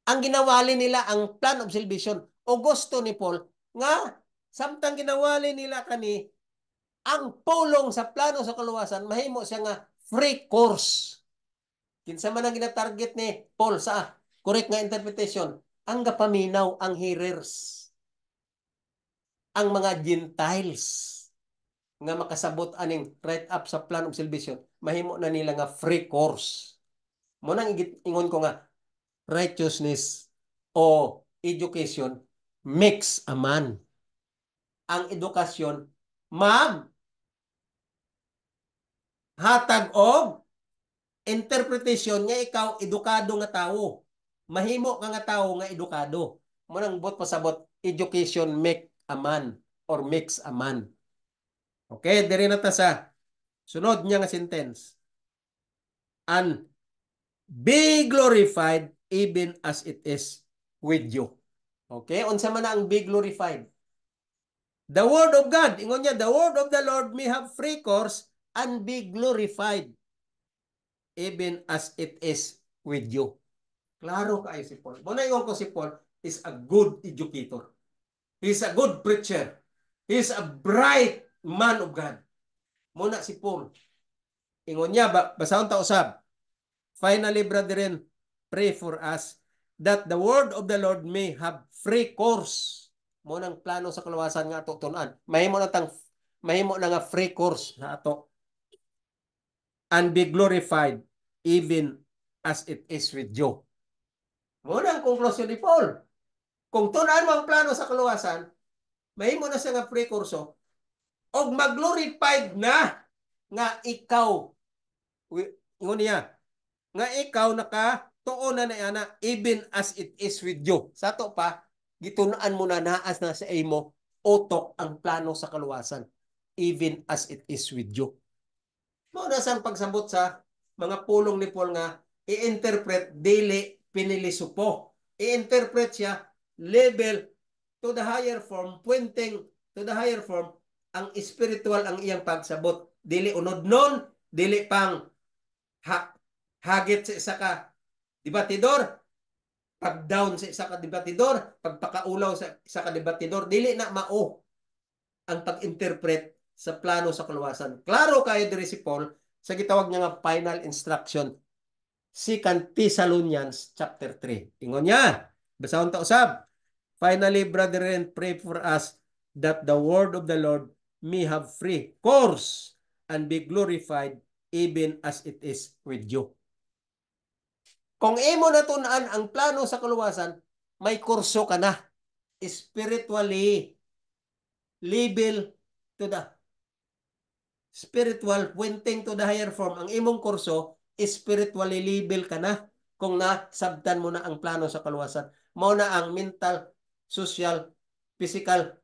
ang ginawali nila ang plan of salvation o gusto ni Paul nga samtang ginawali nila kani ang pulong sa plano sa kaluwasan, mahimo siya nga free course. Kinsa man ang gina-target ni Paul sa correct nga interpretation, ang gapaminaw ang hearers. ang mga Gentiles nga makasabot aning right up sa plan of salvation, mahimo na nila nga free course. Mo nang ingon ko nga righteousness o education makes a man. Ang edukasyon mag hatag og interpretation nga ikaw edukado nga tawo. Mahimo ka nga tawo nga edukado. Mo nang bot pasabot education make a man or makes a man. Okay, diri na ta sa sunod niya nga sentence. And be glorified even as it is with you. Okay, unsa man ang be glorified? The word of God, ingon niya, the word of the Lord may have free course and be glorified even as it is with you. Klaro kayo si Paul. Muna ingon ko si Paul is a good educator. He's a good preacher. He's a bright man of God. Muna si Paul. Ingon niya, basahon ta usab. Finally, brethren, pray for us that the word of the Lord may have free course. Munang plano sa kalawasan nga ato tunan. Mahimo na nga free course na ato. And be glorified even as it is with you. Munang konklusyon ni Paul. Kung tunan mo ang plano sa kalawasan, mahimo na siya nga free course og mag-glorified na nga ikaw. Ingon niya, nga ikaw nakatuon na ana even as it is with you. Sa to pa, gitunaan mo na naas na sa imo utok ang plano sa kaluwasan. Even as it is with you. Mao na sang pagsabot sa mga pulong ni Paul nga i-interpret dili pinilisupo. I-interpret siya level to the higher form, pointing to the higher form, ang spiritual ang iyang pagsabot. Dili unod nun, dili pang hagit sa isa ka debatidor, pag down sa isa ka debatidor, pagpakaulaw sa isa ka debatidor, dili na mao ang pag-interpret sa plano sa kaluwasan. Klaro kayo diri si Paul sa gitawag niya nga final instruction. 2 Thessalonians chapter 3. Ingon niya, basahon ta usab. Finally, brethren, pray for us that the word of the Lord may have free course and be glorified even as it is with you. Kung imo natunan ang plano sa kaluwasan, may kurso ka na. Spiritually, level to the spiritual, pointing to the higher form. Ang imong kurso, spiritually level ka na kung nasabtan mo na ang plano sa kaluwasan. Mao na ang mental, social, physical,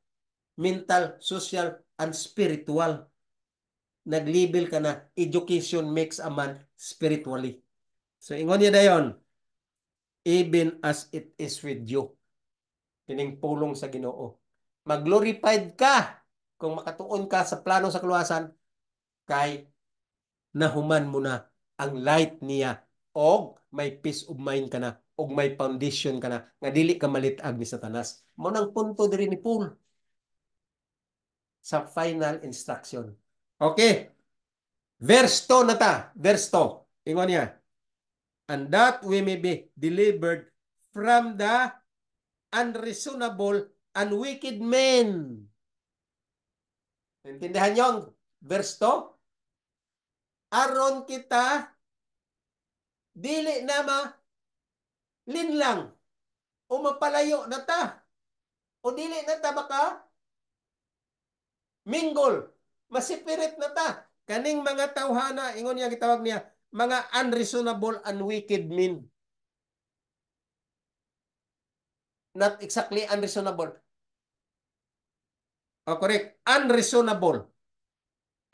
mental, social, and spiritual. Nag-level ka na. Education makes a man spiritually. So, ingon niya dayon, even as it is with you. Kining pulong sa Ginoo. Mag-glorified ka kung makatuon ka sa plano sa kaluwasan kay nahuman mo na ang light niya og may peace of mind ka na og may foundation ka na nga dili ka malitag ni Satanas. Mo nang punto diri ni Paul sa final instruction. Okay. Verse 2 na ta. Verse 2. Ingon niya. And that we may be delivered from the unreasonable and wicked men. Intindihan niyo ang verse 2? Aron kita dili na linlang o mapalayo na ta o dili na ta baka mingle, masipirit na ta. Kaning mga tawhana, ingon niya gitawag niya, mga unreasonable and wicked men. Not exactly unreasonable. Oh, correct. Unreasonable.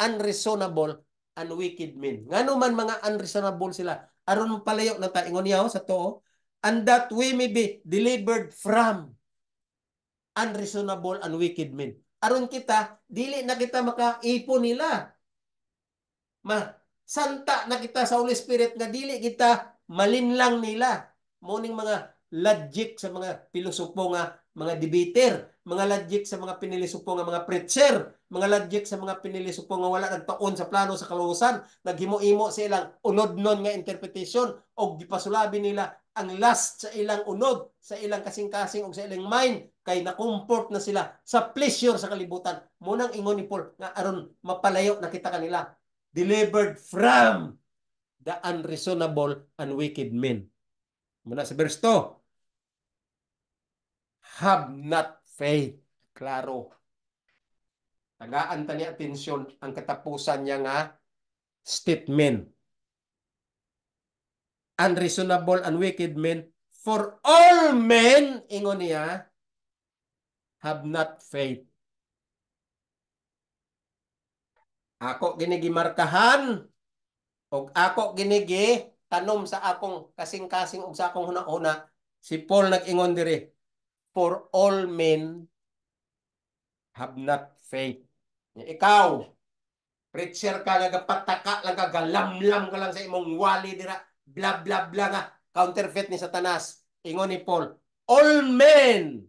Unreasonable and wicked men. Ngano man mga unreasonable sila. Aron palayo na ta, ingon niya sa to. And that we may be delivered from unreasonable and wicked men. Aron kita, dili na kita makaipon nila. Santa na kita sa Holy Spirit nga dili kita malinlang nila. Muning mga logic sa mga pilosopo nga mga debater, mga logic sa mga pinilisopo nga mga preacher, mga logic sa mga pinilisopo nga wala nagtaon sa plano sa kaluwasan, naghimo-imo sa ilang unod-non nga interpretation og gipasulabi nila ang last sa ilang unod, sa ilang kasing-kasing o sa ilang mind, kay na-comfort na sila sa pleasure sa kalibutan. Munang ingon ni Paul nga aron mapalayo na kita kanila. Delivered from the unreasonable and wicked men. Muna sa verse 2. Have not faith. Klaro. Tagaan ta ni atensyon ang katapusan niya nga statement. Unreasonable and wicked men, for all men, ingon niya, have not faith. Ako ginigimarkahan o ako ginigi tanom sa akong kasing-kasing o sa akong huna-huna. Si Paul nag-ingon diri, for all men have not faith. Ikaw, preacher ka nga pataka lang ka, galamlam ka lang sa imong wali dira, bla bla bla nga, counterfeit ni Satanas. Ingon ni Paul, all men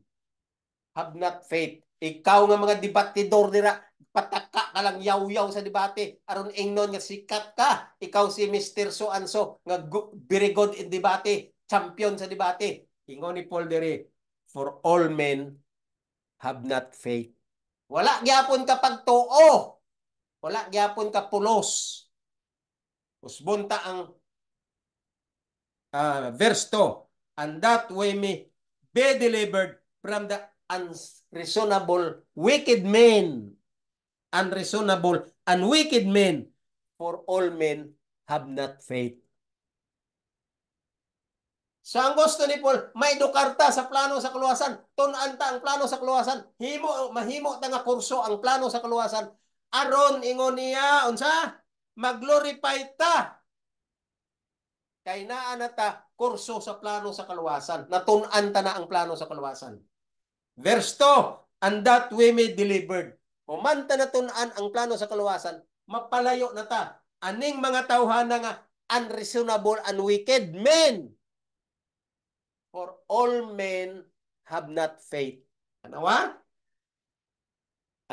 have not faith. Ikaw nga mga debatidor dira, pataka ka lang yaw-yaw sa debate, aron ingnon nga sikat ka. Ikaw si Mr. So and so nga very good in debate, champion sa debate. Ingon ni Paul diri, for all men have not faith. Wala gyapon ka pagtuo. Wala gyapon ka pulos. Usbunta ang verse 2. And that way may be delivered from the unreasonable wicked men. Unreasonable and wicked men. For all men have not faith. So ang gusto ni Paul, may dukarta sa plano sa kaluwasan. Tunan ta ang plano sa kaluwasan. Mahimo ta nga kurso ang plano sa kaluwasan. Aron ingon niya, unsa? Maglorify ta. Kay naa na ta kurso sa plano sa kaluwasan. Natunan ta na ang plano sa kaluwasan. Verse 2, and that we may delivered. Humanta na tunan ang plano sa kaluwasan, mapalayo na ta. Aning mga tawhana nga unreasonable and wicked men. For all men have not faith. Ano wa?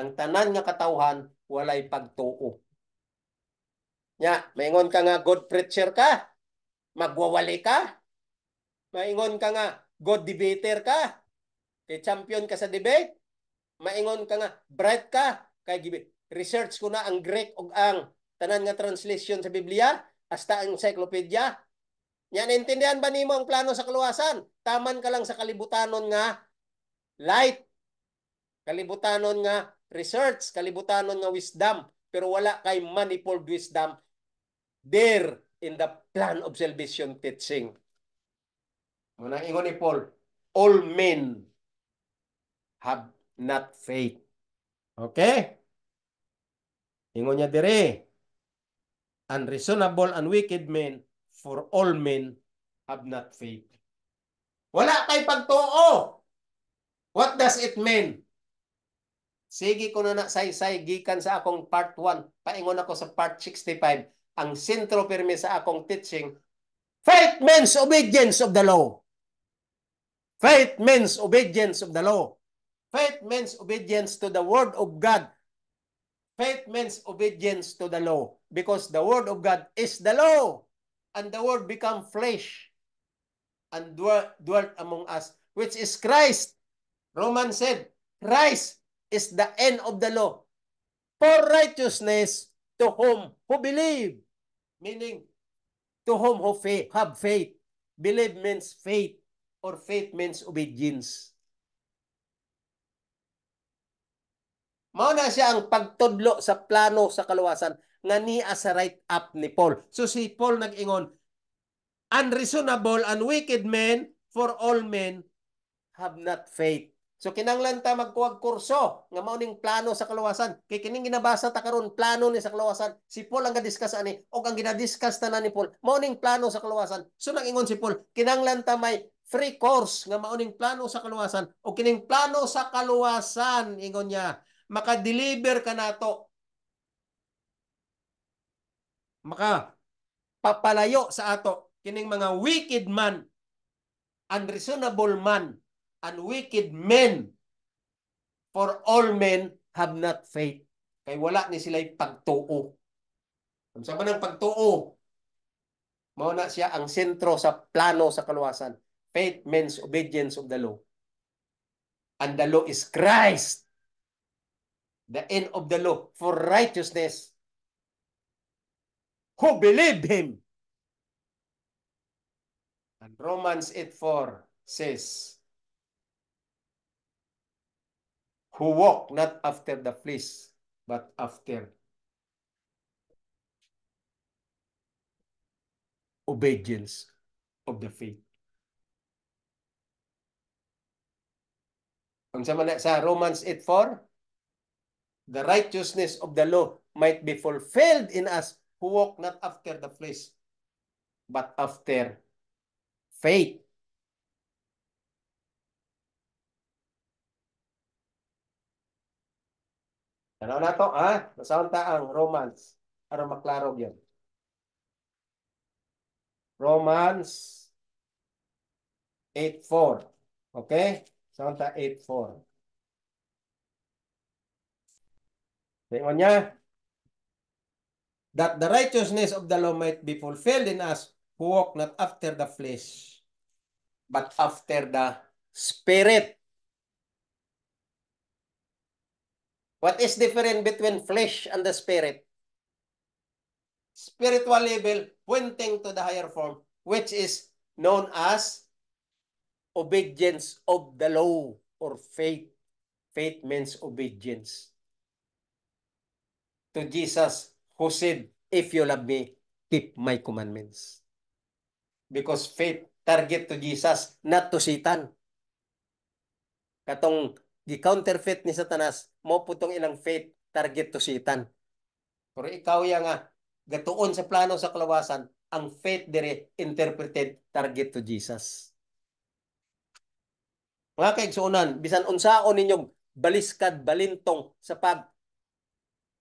Ang tanan nga katawhan walay pagtuo. Nya, maingon ka nga good preacher ka, magwawali ka. Maingon ka nga good debater ka, kay champion ka sa debate. Maingon ka nga bright ka, kay research ko na ang Greek ug ang tanan nga translation sa Biblia, hasta ang encyclopedia. Yan, intindihan ba nimo ang plano sa kaluwasan? Taman ka lang sa kalibutanon nga light, kalibutanon nga research, kalibutanon nga wisdom, pero wala kay manifold wisdom there in the plan of salvation teaching. Muna ingon ni Paul, all men have not faith. Okay? Ingon niya dire, unreasonable and wicked men, for all men have not faith. Wala kay pagtuo. What does it mean? Sige ko na saysay gikan sa akong part 1. Paingon ako sa part 65. Ang sentro pirmi sa akong teaching, faith means obedience of the law. Faith means obedience of the law. Faith means obedience to the word of God. Faith means obedience to the law. Because the word of God is the law. And the word become flesh and dwelt among us, which is Christ. Romans said, Christ is the end of the law for righteousness to whom who believe. Meaning, to whom who have faith. Believe means faith, or faith means obedience. Mao na siya ang pagtudlo sa plano sa kaluwasan nga niya sa write up ni Paul. So si Paul nag-ingon, unreasonable and wicked men, for all men have not faith. So kinanglan ta magkuwag kurso nga mao ning plano sa kaluwasan. Kay kining ginabasa ta karon plano ni sa kaluwasan. Si Paul ang gadiscuss ani o ang ginadiscuss ta na ni Paul mao ning plano sa kaluwasan. So nag-ingon si Paul, kinanglan ta may free course nga mao ning plano sa kaluwasan o kining plano sa kaluwasan ingon niya maka-deliver ka nato. Maka papalayo sa ato kining mga wicked man, unreasonable man, and wicked men, for all men have not faith. Kay wala ni sila'y pagtuo. Ang sabi ng pagtuo, Mao na siya ang sentro sa plano sa kaluwasan. Faith means obedience of the law. And the law is Christ, the end of the law for righteousness. Who believe him? And Romans 8:4 says, who walk not after the flesh, but after obedience of the faith. Kung sa Romans 8:4, the righteousness of the law might be fulfilled in us who walk not after the flesh, but after faith. Ano na to, ha? Basahon ta ang Romans. Para maklaro yun. Romans 8:4. Okay? Basahon ta 8:4. Tingnan niya. That the righteousness of the law might be fulfilled in us who walk not after the flesh, but after the Spirit. What is different between flesh and the Spirit? Spiritual level pointing to the higher form, which is known as obedience of the law or faith. Faith means obedience to Jesus who said, if you love me, keep my commandments. Because faith target to Jesus, not to Satan. Katong gi-counterfeit ni Satanas, mo putong ilang faith target to Satan. Pero ikaw ya nga, gatuon sa plano sa kalawasan, ang faith dire interpreted target to Jesus. Mga kaigsuunan, bisan unsaon ninyong baliskad, balintong sa pag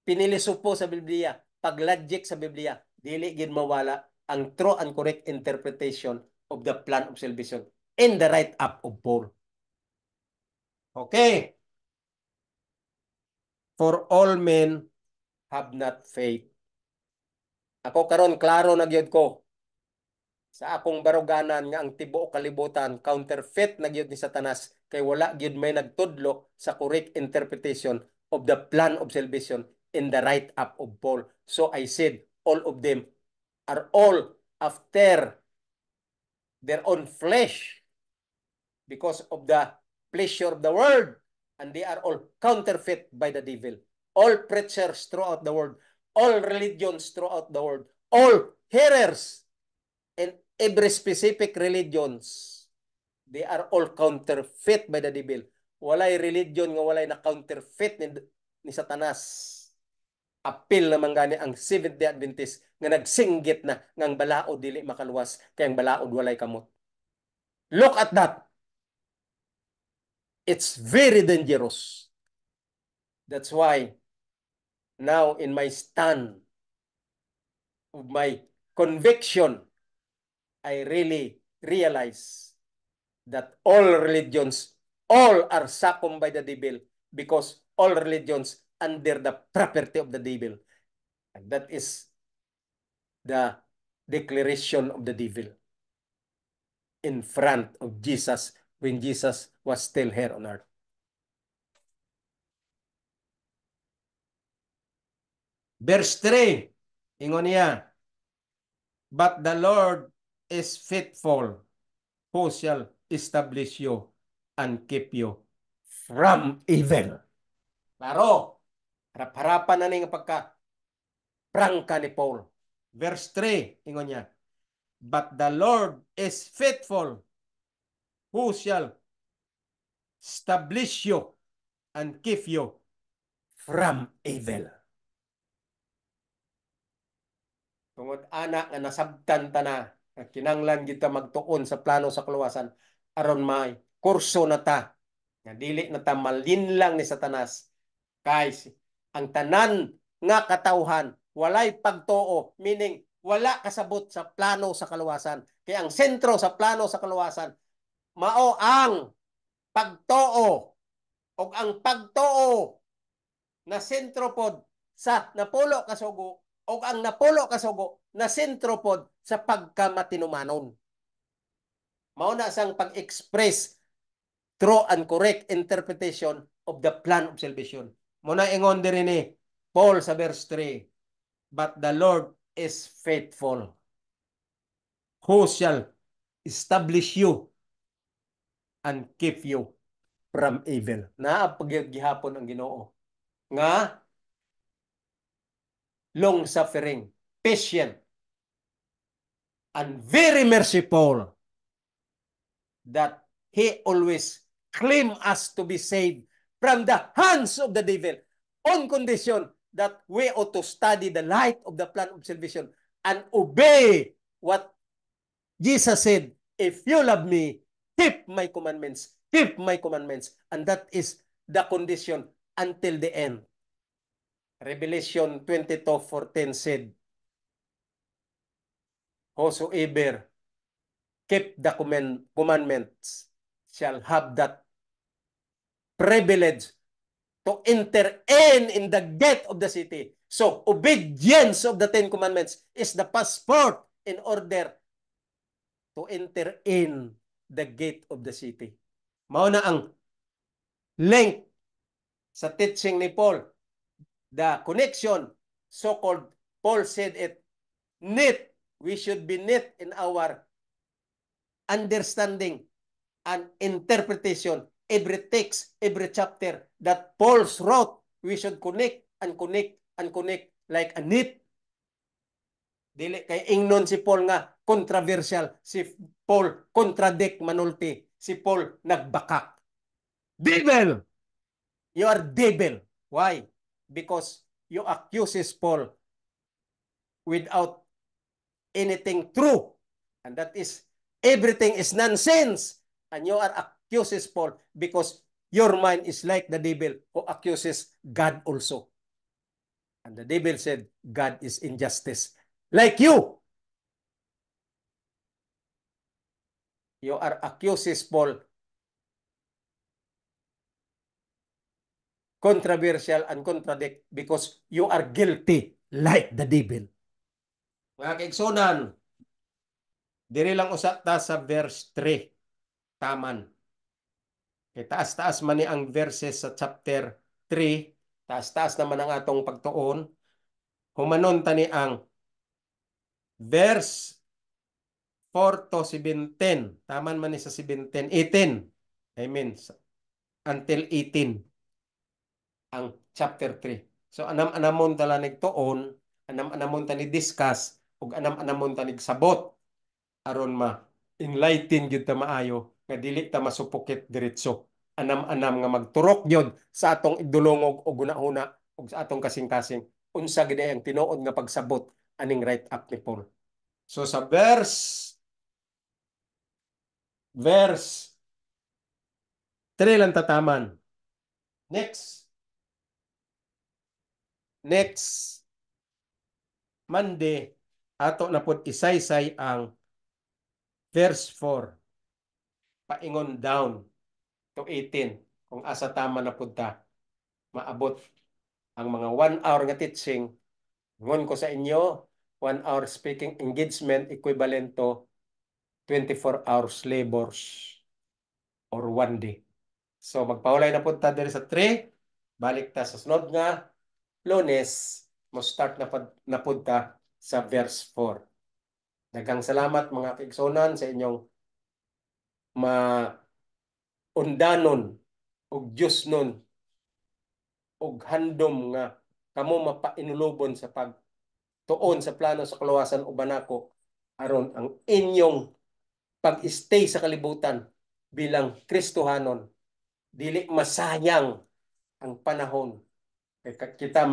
pinilisopo sa Biblia, pag-logic sa Biblia, dili gid mawala ang true and correct interpretation of the plan of salvation in the right up of Paul. Okay. For all men have not faith. Ako karon klaro na gyud ko sa akong baruganan nga ang tibuok kalibutan counterfeit na gyud ni Satanas kay wala gyud may nagtudlo sa correct interpretation of the plan of salvation in the right up of Paul. So I said all of them are all after their own flesh because of the pleasure of the world, and they are all counterfeit by the devil. All preachers throughout the world, all religions throughout the world, all hearers in every specific religions, they are all counterfeit by the devil. Walay religion nga walay na counterfeit ni Satanas. Apil naman gani ang Seventh-day Adventist nga nagsinggit na ngang balaod dili makaluwas kay ang balaod walay kamot. Look at that. It's very dangerous. That's why now in my stand of my conviction, I really realize that all religions, all are succumbed by the devil because all religions under the property of the devil. And that is the declaration of the devil in front of Jesus when Jesus was still here on earth. Verse 3, ingon niya, but the Lord is faithful, who shall establish you and keep you from evil. Klaro, harap-harapan na ning pagka-prangka ni Paul. Verse 3, ingon niya, but the Lord is faithful, who shall establish you and keep you from evil. Tungod anak nga nasabtan ta na, kinanglan kita magtuon sa plano sa kaluwasan, aron may kurso na ta, nga dili na ta malinlang ni Satanas. Kay ang tanan nga katawhan, walay pagtuo, meaning wala kasabot sa plano sa kaluwasan. Kaya ang sentro sa plano sa kaluwasan, mao ang pagtuo. O ang pagtuo na sentro pod sa napulo kasugo o ang napulo kasugo na sentro pod sa pagkamatinumanon. Mao na sang pag-express true and correct interpretation of the plan of salvation. Muna ingon diri ni Paul sa verse 3, but the Lord is faithful, who shall establish you and keep you from evil. Naapagihapon ang Ginoo nga long suffering, patient, and very merciful, that He always claim us to be saved from the hands of the devil, on condition that we ought to study the light of the plan of salvation and obey what Jesus said, if you love me, keep my commandments, keep my commandments. And that is the condition until the end. Revelation 22:14 said, whosoever keep the commandments shall have that privilege to enter in the gate of the city. So, obedience of the Ten Commandments is the passport in order to enter in the gate of the city. Mao na ang link sa teaching ni Paul. The connection, so-called, Paul said it, neat. We should be neat in our understanding and interpretation. Every text, every chapter that Paul wrote, we should connect and connect and connect like a knit. Dili kay ingnon si Paul nga controversial, si Paul contradict manulti, si Paul nagbakak. Devil! You are devil. Why? Because you accuses Paul without anything true. And that is, everything is nonsense. And you are accuses Paul because your mind is like the devil who accuses God also. And the devil said, God is injustice. Like you. You are accuses Paul controversial and contradict because you are guilty like the devil. Mga kaigsunan, diri lang usap ta sa verse 3. Taman. Kay taas-taas man ni ang verses sa chapter 3, taas-taas naman ang atong pagtuon. Humanon tani ang verse 4 to 17. Taman man ni sa 17, 18. I mean, until 18 ang chapter 3. So anam-anamon tala nagtuon, anam-anamon ta ni discuss, ug anam-anamon ta sabot aron ma-enlighten gyud ta maayo nga dili ta masupukit diretso. Anam-anam nga magturok gyud sa atong igdulongog og una-una ug sa atong kasing-kasing unsa gid ang tinuod nga pagsabot aning right up ni Paul. So sa verse 3 lang tataman. Next Monday ato na pud isaysay ang verse 4 paingon down to 18 kung asa tama na pud ta maabot ang mga 1 hour nga teaching. Ngon ko sa inyo, 1 hour speaking engagement equivalent to 24 hours labors or 1 day. So magpahulay na pud ta diri sa 3, balik ta sa sunod nga Lunes, mo start na pud ta sa verse 4. Daghang salamat mga kaigsonan sa inyong maundanon og Dios nun og handom nga kamo mapainulobon sa pagtuon sa plano sa kaluwasan uban ako aron ang inyong pag-stay sa kalibutan bilang Kristohanon dili masayang ang panahon. Kita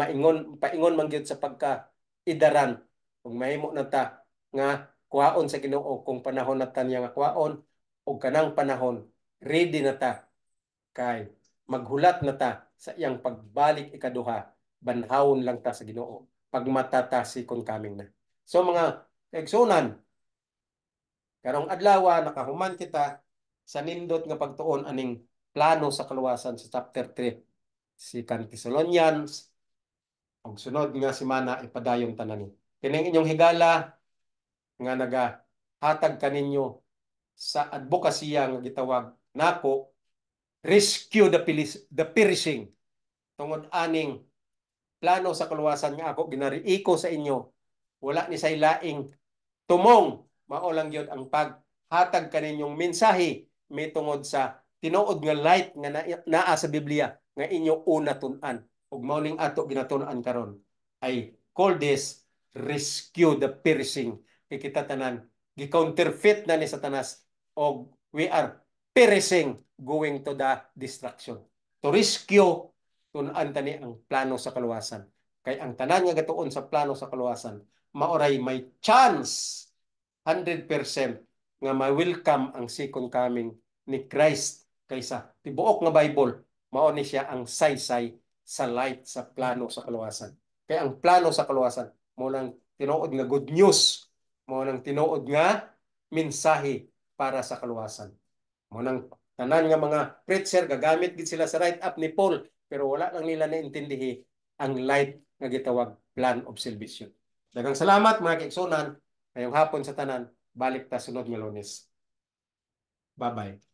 paingon man gyud sa pagka-idaran kung mahimo na ta nga kuhaon sa Ginoo kung panahon na ta niya nga kuhaon og kanang panahon ready na ta kay maghulat na ta sa iyang pagbalik ikaduha, banhawon lang ta sa Ginoo pagmata ta second coming na. So mga kaigsunan, karong adlaw nakahuman kita sa nindot nga pagtuon aning plano sa kaluwasan sa chapter 3 si Thessalonians. Ang sunod nga semana ipadayon tanan ni. Kining inyong higala nga nagahatag kaninyo sa advokasya nga gitawag nako rescue the perishing tungod aning plano sa kaluwasan nga ako ginariiko sa inyo wala ni say laing tumong mao lang gyud ang paghatag kaninyong mensahe mitungod sa tinuod nga light nga naa sa Biblia nga inyo una tun-an ug mao ning ato ginatun-an karon ay call this rescue the perishing kay kita tanan gi-counterfeit na ni Satanas og we are perishing going to the destruction to rescue tun-an tani ang plano sa kaluwasan kay ang tanan nga gatuon sa plano sa kaluwasan maoray may chance 100% nga ma-welcome ang second coming ni Christ kaysa tibuok nga Bible mao ni siya ang saysay sa light sa plano sa kaluwasan kay ang plano sa kaluwasan mo lang tinuod nga good news mo lang tinuod nga mensahe para sa kaluwasan mo nang tanan nga mga preacher gagamit gid sila sa write up ni Paul pero wala lang nila naintindihi ang light nga gitawag plan of salvation. Daghang salamat mga kaigsunan ngayong hapon sa tanan balik ta sunod nga Lunes. Bye-bye.